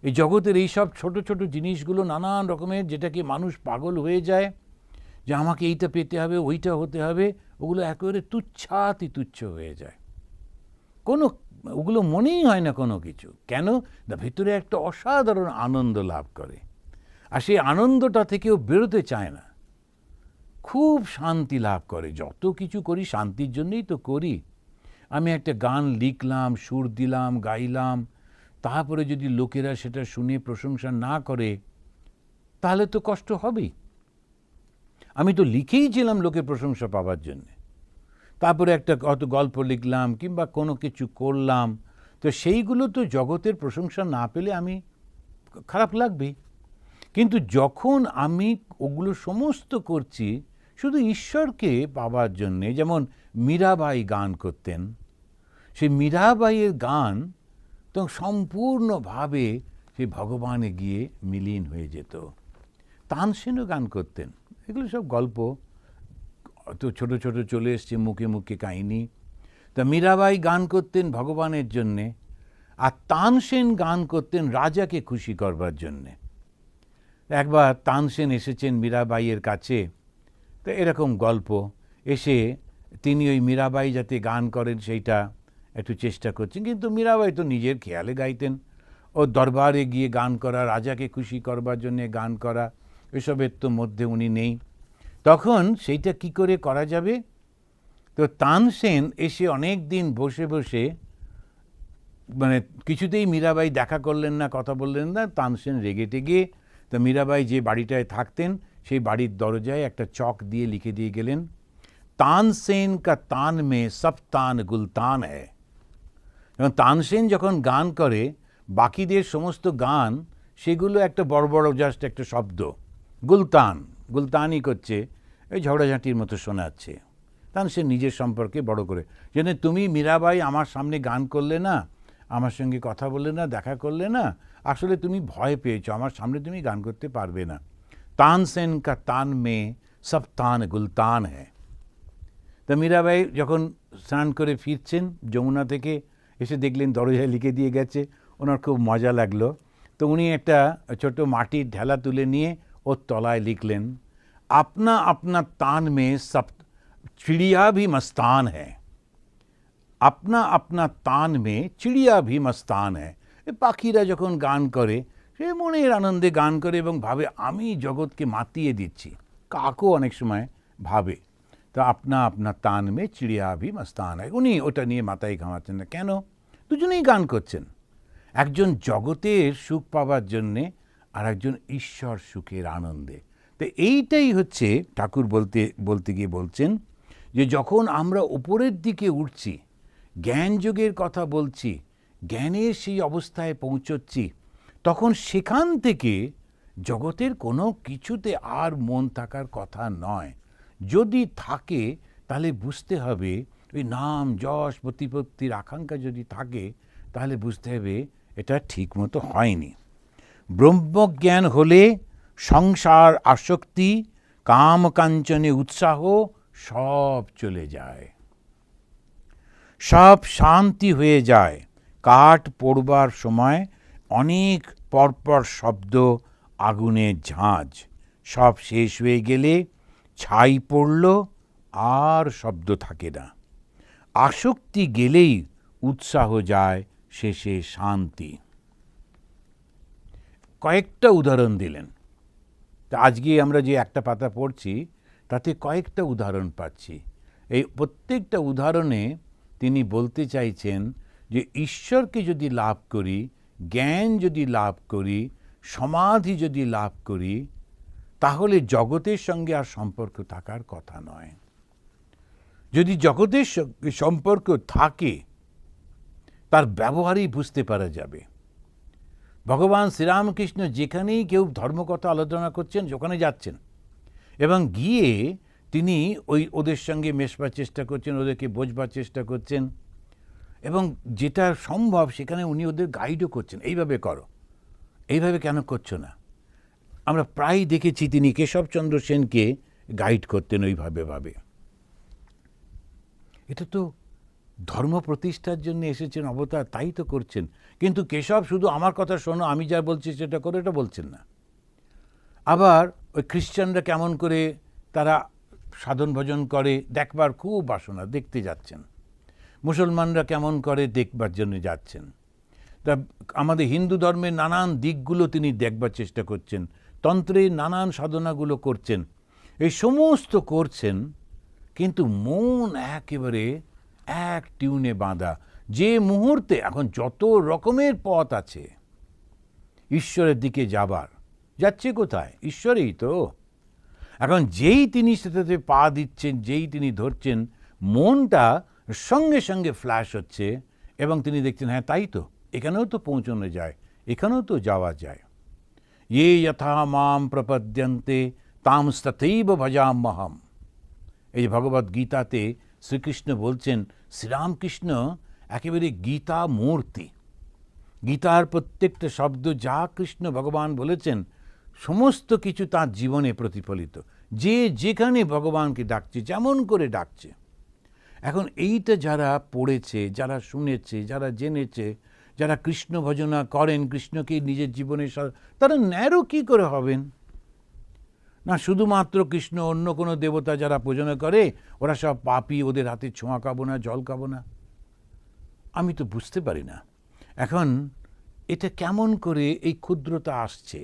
এই জগতের এই সব ছোট ছোট জিনিসগুলো নানান রকমের, যেটাকে মানুষ পাগল হয়ে যায় যে আমাকে এইটা পেতে হবে, ওইটা হতে হবে, ওগুলো একেবারে তুচ্ছাতি তুচ্ছ হয়ে যায়। কোনো ওগুলো মনেই হয় না কোনো কিছু। কেন? না, ভিতরে একটা অসাধারণ আনন্দ লাভ করে, আর সেই আনন্দটা থেকেও বেরোতে চায় না, খুব শান্তি লাভ করে। যত কিছু করি শান্তির জন্যই তো করি। আমি একটা গান লিখলাম, সুর দিলাম, গাইলাম, তারপরে যদি লোকেরা সেটা শুনে প্রশংসা না করে তাহলে তো কষ্ট হবেই। আমি তো লিখেইছিলাম লোকের প্রশংসা পাওয়ার জন্যে, তারপরে একটা কত গল্প লিখলাম কিংবা কোনো কিছু করলাম, তো সেইগুলো তো জগতের প্রশংসা না পেলে আমি খারাপ লাগবেই। কিন্তু যখন আমি ওগুলো সমস্ত করছি শুধু ঈশ্বরকে পাওয়ার জন্যে, যেমন মীরাবাই গান করতেন, সেই মীরাবাইয়ের গান তো সম্পূর্ণভাবে সেই ভগবানে গিয়ে মিলিন হয়ে যেত। তানসেনও গান করতেন, এগুলো সব গল্প তো ছোট ছোট চলে এসছে মুখে মুখে কাহিনী। তা মীরাবাই গান করতেন ভগবানের জন্যে, আর তানসেন গান করতেন রাজাকে খুশি করবার জন্যে। একবার তানসেন এসেছেন মীরাবাইয়ের কাছে, তো এরকম গল্প, এসে তিনি ওই মীরাবাই যাতে গান করেন সেইটা একটু চেষ্টা করছেন, কিন্তু মীরাবাই তো নিজের খেয়ালে গাইতেন। ও দরবারে গিয়ে গান করা, রাজাকে খুশি করবার জন্য গান করা, এসবের তো মধ্যে উনি নেই। তখন সেইটা কি করে করা যাবে? তো তানসেন এসে অনেক দিন বসে বসে, মানে কিছুতেই মীরাবাই দেখা করলেন না, কথা বললেন না। তানসেন রেগে টেগে, তো মীরাবাই যে বাড়িটায় থাকতেন সেই বাড়ির দরজায় একটা চক দিয়ে লিখে দিয়ে গেলেন, তানসেন কা তান মে সব তান গুলতান হ্যায়। এবং তানসেন যখন গান করে, বাকিদের সমস্ত গান সেগুলো একটা বড় বড় জাস্ট একটা শব্দ, গুলতান, গুলতানই করছে, এই ঝগড়াঝাঁটির মতো শোনাচ্ছে। তানসেন নিজের সম্পর্কে বড় করে, যেন তুমি মীরাবাই আমার সামনে গান করলে না, আমার সঙ্গে কথা বললে না, দেখা করলে না, আসলে তুমি ভয় পেয়েছো, আমার সামনে তুমি গান করতে পারবে না। তানসেন কা তান মে সব তান গুলতান হ্যায়। তা মীরাবাই যখন স্নান করে ফিরছেন যমুনা থেকে, এসে দেখলেন দরজায় লিখে দিয়ে গেছে। ওনার খুব মজা লাগলো। তো উনি একটা ছোট মাটির ঢেলা তুলে নিয়ে ওর তলায় লিখলেন, আপনা আপনা তান মে সব চিড়িয়া ভি মস্তান হ্যায়। আপনা আপনা তান মে চিড়িয়া ভি মস্তান হ্যায়। পাখিরা যখন গান করে সে মনের আনন্দে গান করে এবং ভাবে আমি জগৎকে মাতিয়ে দিচ্ছি। কাকও অনেক সময় ভাবে। তো আপনা আপনা তান মে চিড়িয়া ভি মস্তান হ্যায়, উনি ওটা নিয়ে মাথায় ঘামাচ্ছেন না। কেন? দুজনেই গান করছেন, একজন জগতের সুখ পাওয়ার জন্যে আর একজন ঈশ্বর সুখের আনন্দে। তো এইটাই হচ্ছে ঠাকুর বলতে গিয়ে বলছেন যে যখন আমরা উপরের দিকে উঠছি, জ্ঞান যোগের কথা বলছি, জ্ঞানের সেই অবস্থায় পৌঁছচ্ছি, তখন সেখান থেকে জগতের কোনো কিছুতে আর মন থাকার কথা নয়। যদি থাকে তাহলে বুঝতে হবে ওই নাম যশ প্রতিপত্তির আকাঙ্ক্ষা যদি থাকে, তাহলে বুঝতে হবে এটা ঠিকমতো হয়নি। ব্রহ্মজ্ঞান হলে সংসার আসক্তি, কামকাঞ্চনে উৎসাহ সব চলে যায়, সব শান্তি হয়ে যায়। কাঠ পোড়বার সময় অনেক পরপর শব্দ, আগুনের ঝাঁঝ, সব শেষ হয়ে গেলে ছাই পড়ল, আর শব্দ থাকে না। আসক্তি গেলেই উৎসাহ যায়, শেষে শান্তি। কয়েকটা উদাহরণ দিলেন। তা আজকে আমরা যে একটা পাতা পড়ছি তাতে কয়েকটা উদাহরণ পাচ্ছি। এই প্রত্যেকটা উদাহরণে তিনি বলতে চাইছেন যে ঈশ্বরকে যদি লাভ করি, জ্ঞান যদি লাভ করি, সমাধি যদি লাভ করি, তাহলে জগতের সঙ্গে আর সম্পর্ক থাকার কথা নয়। যদি জগতের সঙ্গে সম্পর্ক থাকে, তার ব্যবহারই বুঝতে পারা যাবে। ভগবান শ্রীরামকৃষ্ণ যেখানেই কেউ ধর্মকথা আলোচনা করছেন, ওখানে যাচ্ছেন এবং গিয়ে তিনি ওদের সঙ্গে মেশবার চেষ্টা করছেন, ওদেরকে বোঝবার চেষ্টা করছেন, এবং যেটা সম্ভব সেখানে উনি ওদের গাইডও করছেন, এইভাবে করো, এইভাবে কেন করছো না। আমরা প্রায় দেখেছি তিনি কেশবচন্দ্র সেনকে গাইড করতেন ওইভাবে। এটা তো ধর্ম প্রতিষ্ঠার জন্য এসেছেন অবতার, তাই তো করছেন। কিন্তু কেশব শুধু আমার কথা শোনো, আমি যা বলছি সেটা করো, এটা বলছেন না। আবার ওই খ্রিশ্চানরা কেমন করে তারা সাধন ভজন করে দেখবার খুব বাসনা, দেখতে যাচ্ছেন। মুসলমানরা কেমন করে দেখবার জন্য যাচ্ছেন। তা আমাদের হিন্দু ধর্মের নানান দিকগুলো তিনি দেখবার চেষ্টা করছেন, তন্ত্রের নানান সাধনাগুলো করছেন, এই সমস্ত করছেন, কিন্তু মন একেবারে এক টিউনে বাঁধা। যে মুহূর্তে এখন যত রকমের পথ আছে ঈশ্বরের দিকে যাবার, যাচ্ছে কোথায়? ঈশ্বরেই তো। এখন যেই তিনি সেটাতে পা দিচ্ছেন, যেই তিনি ধরছেন, মনটা সঙ্গে সঙ্গে ফ্ল্যাশ হচ্ছে এবং তিনি দেখছেন হ্যাঁ তাই তো, এখানেও তো পৌঁছানো যায়, এখানেও তো যাওয়া যায়। ये यथा माम प्रपद्यन्ते तांस्तथैव भजाम्यहम। এই যে ভগবদ্ গীতাতে শ্রীকৃষ্ণ বলছেন, শ্রীরামকৃষ্ণ একেবারে গীতা মূর্তি। গীতার প্রত্যেকটা শব্দ যা কৃষ্ণ ভগবান বলেছেন সমস্ত কিছু তার জীবনে প্রতিফলিত। যে যেখানে ভগবানকে ডাকছে, যেমন করে ডাকছে। এখন এইটা যারা পড়েছে, যারা শুনেছে, যারা জেনেছে, যারা কৃষ্ণ ভজনা করেন, কৃষ্ণকে নিজের জীবনে, তারা ন্যারো কী করে হবেন? না শুধুমাত্র কৃষ্ণ, অন্য কোনো দেবতা যারা পূজনা করে ওরা সব পাপী, ওদের হাতে ছোঁয়া খাবো না, জল খাবো না। আমি তো বুঝতে পারি না এখন এটা কেমন করে এই ক্ষুদ্রতা আসছে।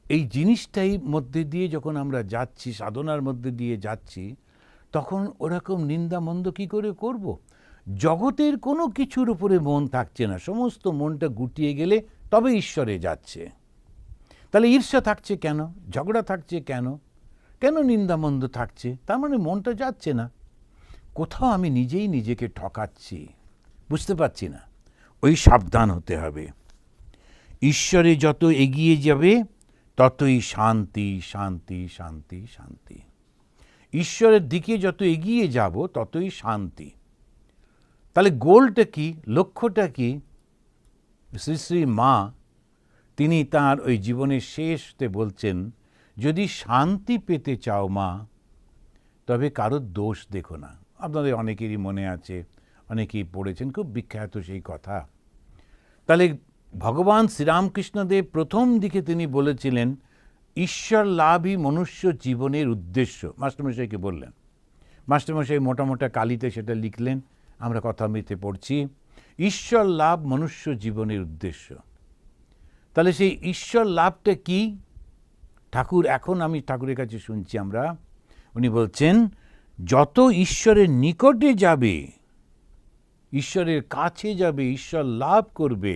এই জিনিসটাই মধ্যে দিয়ে যখন আমরা যাচ্ছি, সাধনার মধ্যে দিয়ে যাচ্ছি, তখন ওরকম নিন্দা মন্দ কী করে করব? জগতের কোনো কিছুর উপরে মন থাকছে না, সমস্ত মনটা গুটিয়ে গেলে তবে ঈশ্বরে যাচ্ছে। তাহলে ঈর্ষা থাকছে কেন? ঝগড়া থাকছে কেন? কেন নিন্দামন্দ থাকছে? তার মানে মনটা যাচ্ছে না। কোথাও আমি নিজেই নিজেকে ঠকাচ্ছি, বুঝতে পারছি না। ওই সাবধান হতে হবে। ঈশ্বরে যত এগিয়ে যাবে ততই শান্তি, শান্তি, শান্তি, শান্তি। ঈশ্বরের দিকে যত এগিয়ে যাব ততই শান্তি। তাহলে গোলটা কি, লক্ষ্যটা কি? শ্রী শ্রী মা তিনি তার ওই জীবনের শেষতে বলছেন, যদি শান্তি পেতে চাও মা, তবে কারোর দোষ দেখো না। আপনাদের অনেকেরই মনে আছে, অনেকেই পড়েছেন, খুব বিখ্যাত সেই কথা। তাহলে ভগবান শ্রীরামকৃষ্ণদেব প্রথম দিকে তিনি বলেছিলেন ঈশ্বর লাভই মনুষ্য জীবনের উদ্দেশ্য। মাস্টারমশাইকে বললেন, মাস্টারমশাই মোটা মোটা কালিতে সেটা লিখলেন, আমরা কথামৃতে পড়ছি, ঈশ্বর লাভ মনুষ্য জীবনের উদ্দেশ্য। তাহলে সেই ঈশ্বর লাভটা কি? ঠাকুর, এখন আমি ঠাকুরের কাছে শুনছি আমরা, উনি বলছেন যত ঈশ্বরের নিকটে যাবে, ঈশ্বরের কাছে যাবে, ঈশ্বর লাভ করবে,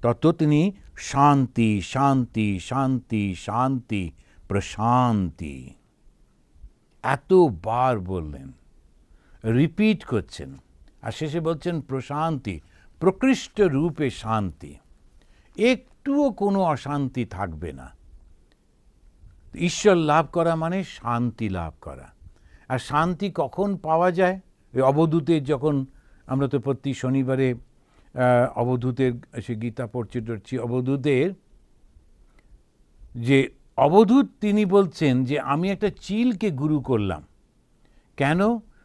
তত তিনি শান্তি, শান্তি, শান্তি, শান্তি, প্রশান্তি এতবার বললেন, রিপিট করছেন, আর শেষে বলছেন প্রশান্তি, প্রকৃষ্ট রূপে শান্তি, একটুও কোনো অশান্তি থাকবে না। ঈশ্বর লাভ করা মানে শান্তি লাভ করা। আর শান্তি কখন পাওয়া যায়? ওই অবধূতের যখন আমরা তো প্রতি শনিবারে অবধূতের, সে গীতা পড়ছি অবধূতের, যে অবধূত তিনি বলছেন যে আমি একটা চিলকে গুরু করলাম। কেন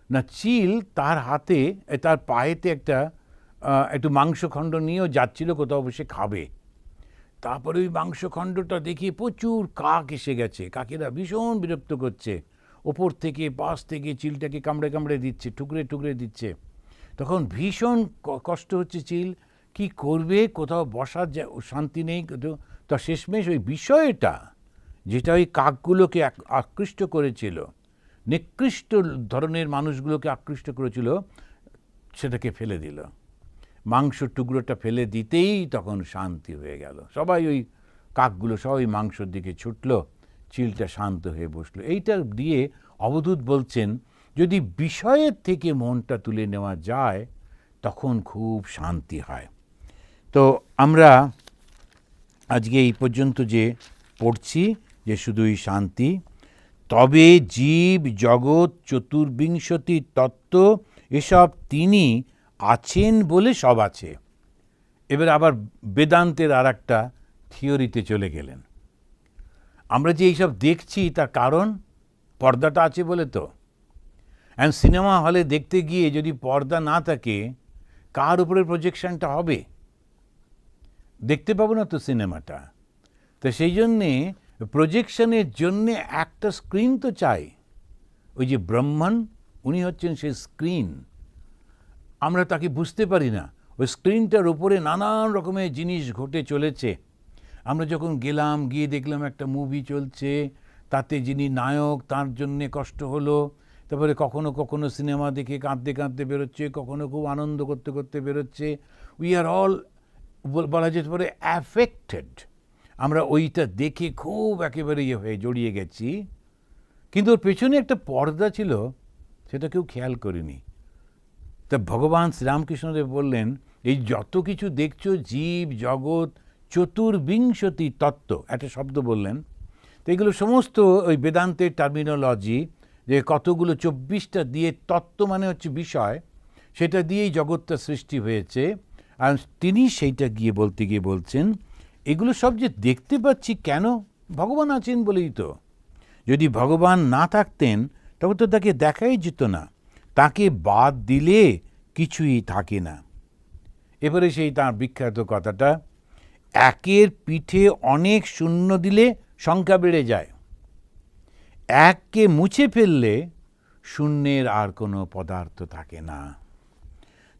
না, চিল তার হাতে, তার পায়েতে একটু মাংসখণ্ড নিয়েও যাচ্ছিল কোথাও বসে খাবে। তারপরে ওই মাংসখণ্ডটা দেখে প্রচুর কাক এসে গেছে, কাকেরা ভীষণ বিরক্ত করছে, ওপর থেকে পাশ থেকে চিলটাকে কামড়ে কামড়ে দিচ্ছে, টুকরে টুকরে দিচ্ছে। তখন ভীষণ কষ্ট হচ্ছে চিল, কি করবে, কোথাও বসার শান্তি নেই। তা শেষমেশ ওই বিষয়টা যেটা ওই কাকগুলোকে আকৃষ্ট করেছিল, নিকৃষ্ট ধরনের মানুষগুলোকে আকৃষ্ট করেছিল, সেটাকে ফেলে দিল। মাংস টুকরোটা ফেলে দিতেই তখন শান্তি হয়ে গেল। সবাই ওই কাকগুলো সবাই মাংসর দিকে ছুটলো, চিলটা শান্ত হয়ে বসলো। এইটা দিয়ে অবধূত বলছেন যদি বিষয়ের থেকে মনটা তুলে নেওয়া যায় তখন খুব শান্তি হয়। তো আমরা আজকে এই পর্যন্ত যে পড়ছি যে শুধুই শান্তি, তবে জীব জগৎ চতুর্বিংশতি তত্ত্ব এসব তিনি আছেন বলে সব আছে। এবার আবার বেদান্তের আর একটা থিওরিতে চলে গেলেন। আমরা যে এইসব দেখছি তার কারণ পর্দাটা আছে বলে তো। সিনেমা হলে দেখতে গিয়ে যদি পর্দা না থাকে, কার উপরে প্রজেকশনটা হবে? দেখতে পাবো না তো সিনেমাটা। তো সেই জন্যে প্রজেকশনের জন্যে একটা স্ক্রিন তো চাই। ওই যে ব্রহ্মণ, উনি হচ্ছেন সেই স্ক্রিন। আমরা তাকে বুঝতে পারি না। ওই স্ক্রিনটার উপরে নানান রকমের জিনিস ঘটে চলেছে। আমরা যখন গেলাম, গিয়ে দেখলাম একটা মুভি চলছে, তাতে যিনি নায়ক তার জন্যে কষ্ট হলো, তারপরে কখনো কখনো সিনেমা দেখে কাঁদতে কাঁদতে বেরোচ্ছে, কখনো খুব আনন্দ করতে করতে বেরোচ্ছে। উই আর অল, বলা যেতে পারে, অ্যাফেক্টেড। আমরা ওইটা দেখে খুব একেবারে হয়ে জড়িয়ে গেছি, কিন্তু ওর পেছনে একটা পর্দা ছিল, সেটা কেউ খেয়াল করিনি। তা ভগবান শ্রীরামকৃষ্ণদেব বললেন, এই যত কিছু দেখছো, জীব জগৎ চতুর্বিংশতি তত্ত্ব, একটা শব্দ বললেন। তো এগুলো সমস্ত ওই বেদান্তের টার্মিনোলজি, যে কতগুলো 24টা দিয়ে, তত্ত্ব মানে হচ্ছে বিষয়, সেটা দিয়েই জগৎটা সৃষ্টি হয়েছে। আর তিনি সেইটা বলতে গিয়ে বলছেন, এগুলো সব যে দেখতে পাচ্ছি কেন, ভগবান আছেন বলেই তো। যদি ভগবান না থাকতেন তখন তো তাকে দেখাই যেত না। তাকে বাদ দিলে কিছুই থাকে না। এবারে সেই তার বিখ্যাত কথাটা, একের পিঠে অনেক শূন্য দিলে সংখ্যা বেড়ে যায়, এককে মুছে ফেললে শূন্যের আর কোনো পদার্থ থাকে না।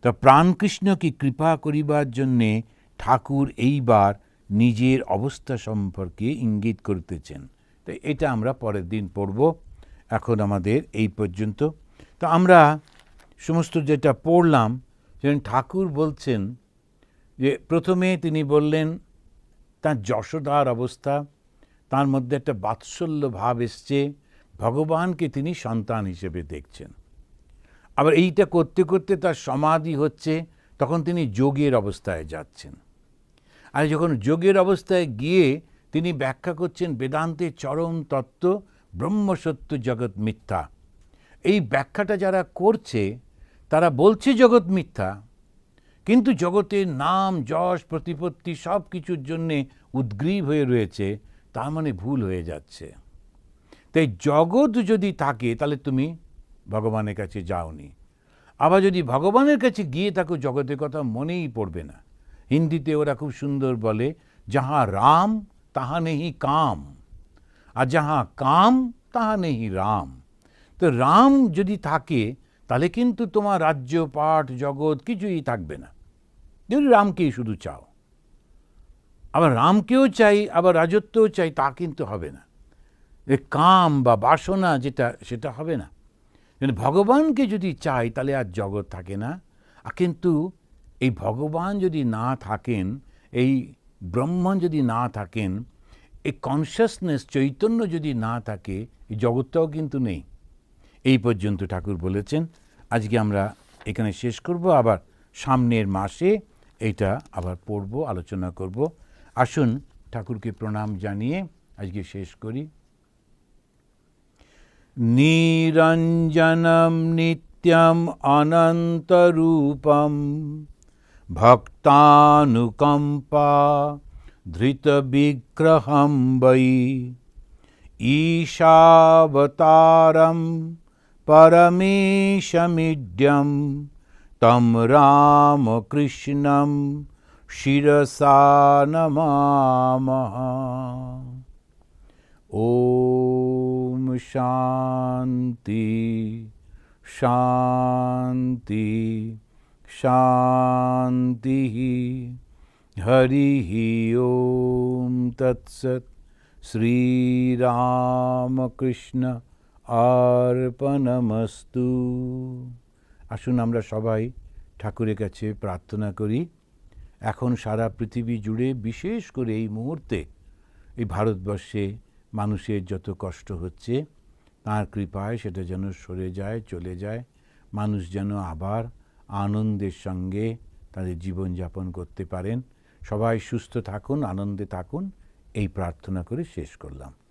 তো প্রাণকৃষ্ণকে কৃপা করিবার জন্যে ঠাকুর এইবার নিজের অবস্থা সম্পর্কে ইঙ্গিত করতেছেন। তো এটা আমরা পরের দিন পড়ব। এখন আমাদের এই পর্যন্ত। তো আমরা সমস্ত যেটা পড়লাম, যেন ঠাকুর বলছেন যে প্রথমে তিনি বললেন তার যশোদার অবস্থা, তার মধ্যে একটা বাৎসল্য ভাব এসছে, ভগবানকে তিনি সন্তান হিসেবে দেখছেন। আবার এইটা করতে করতে তার সমাধি হচ্ছে, তখন তিনি যোগের অবস্থায় যাচ্ছেন। আর যখন যোগের অবস্থায় গিয়ে তিনি ব্যাখ্যা করছেন বেদান্তের চরম তত্ত্ব, ব্রহ্মসত্য জগৎ মিথ্যা। এই ব্যাখ্যাটা যারা করছে তারা বলছে জগৎ মিথ্যা, কিন্তু জগতের নাম যশ প্রতিপত্তি সব কিছুর জন্যে উদ্গ্রীব হয়ে রয়েছে, তার মানে ভুল হয়ে যাচ্ছে। তাই জগৎ যদি থাকে তাহলে তুমি ভগবানের কাছে যাওনি। আবার যদি ভগবানের কাছে গিয়ে থাকো, জগতের কথা মনেই পড়বে না। হিন্দিতে ওরা খুব সুন্দর বলে, যাহা রাম তাহা নেহি কাম, আর যাহা কাম তাহা নেহি রাম। তো রাম যদি থাকে তাহলে কিন্তু তোমার রাজ্য পাঠ জগৎ কিছুই থাকবে না, যদি রামকেই শুধু চাও। আবার রামকেও চাই, আবার রাজত্বও চাই, তা কিন্তু হবে না। কাম বা বাসনা যেটা, সেটা হবে না। ভগবানকে যদি চাই তাহলে আর জগৎ থাকে না। কিন্তু এই ভগবান যদি না থাকেন, এই ব্রহ্মণ যদি না থাকেন, এই কনসিয়াসনেস চৈতন্য যদি না থাকে, এই জগৎটাও কিন্তু নেই। এই পর্যন্ত ঠাকুর বলেছেন। আজকে আমরা এখানে শেষ করব, আবার সামনের মাসে এটা আবার পড়ব, আলোচনা করব। আসুন ঠাকুরকে প্রণাম জানিয়ে আজকে শেষ করি। নিরঞ্জনম নিত্যম অনন্তরূপম ভক্তানুকম্পা ধৃতবিগ্রহম বৈ ঈশাবতারম পরমেশমিড্যম তম রামকৃষ্ণম শিরসা নমামঃ। ওম শান্তি শান্তি শান্তি। হরি ওম তৎসৎ। শ্রীরামকৃষ্ণ অর্পণমস্তু। আসুন আমরা সবাই ঠাকুরের কাছে প্রার্থনা করি, এখন সারা পৃথিবী জুড়ে, বিশেষ করে এই মুহূর্তে এই ভারতবর্ষে মানুষের যত কষ্ট হচ্ছে, তাঁর কৃপায় সেটা যেন সরে যায়, চলে যায়। মানুষ যেন আবার আনন্দের সঙ্গে তাদের জীবনযাপন করতে পারেন। সবাই সুস্থ থাকুন, আনন্দে থাকুন, এই প্রার্থনা করে শেষ করলাম।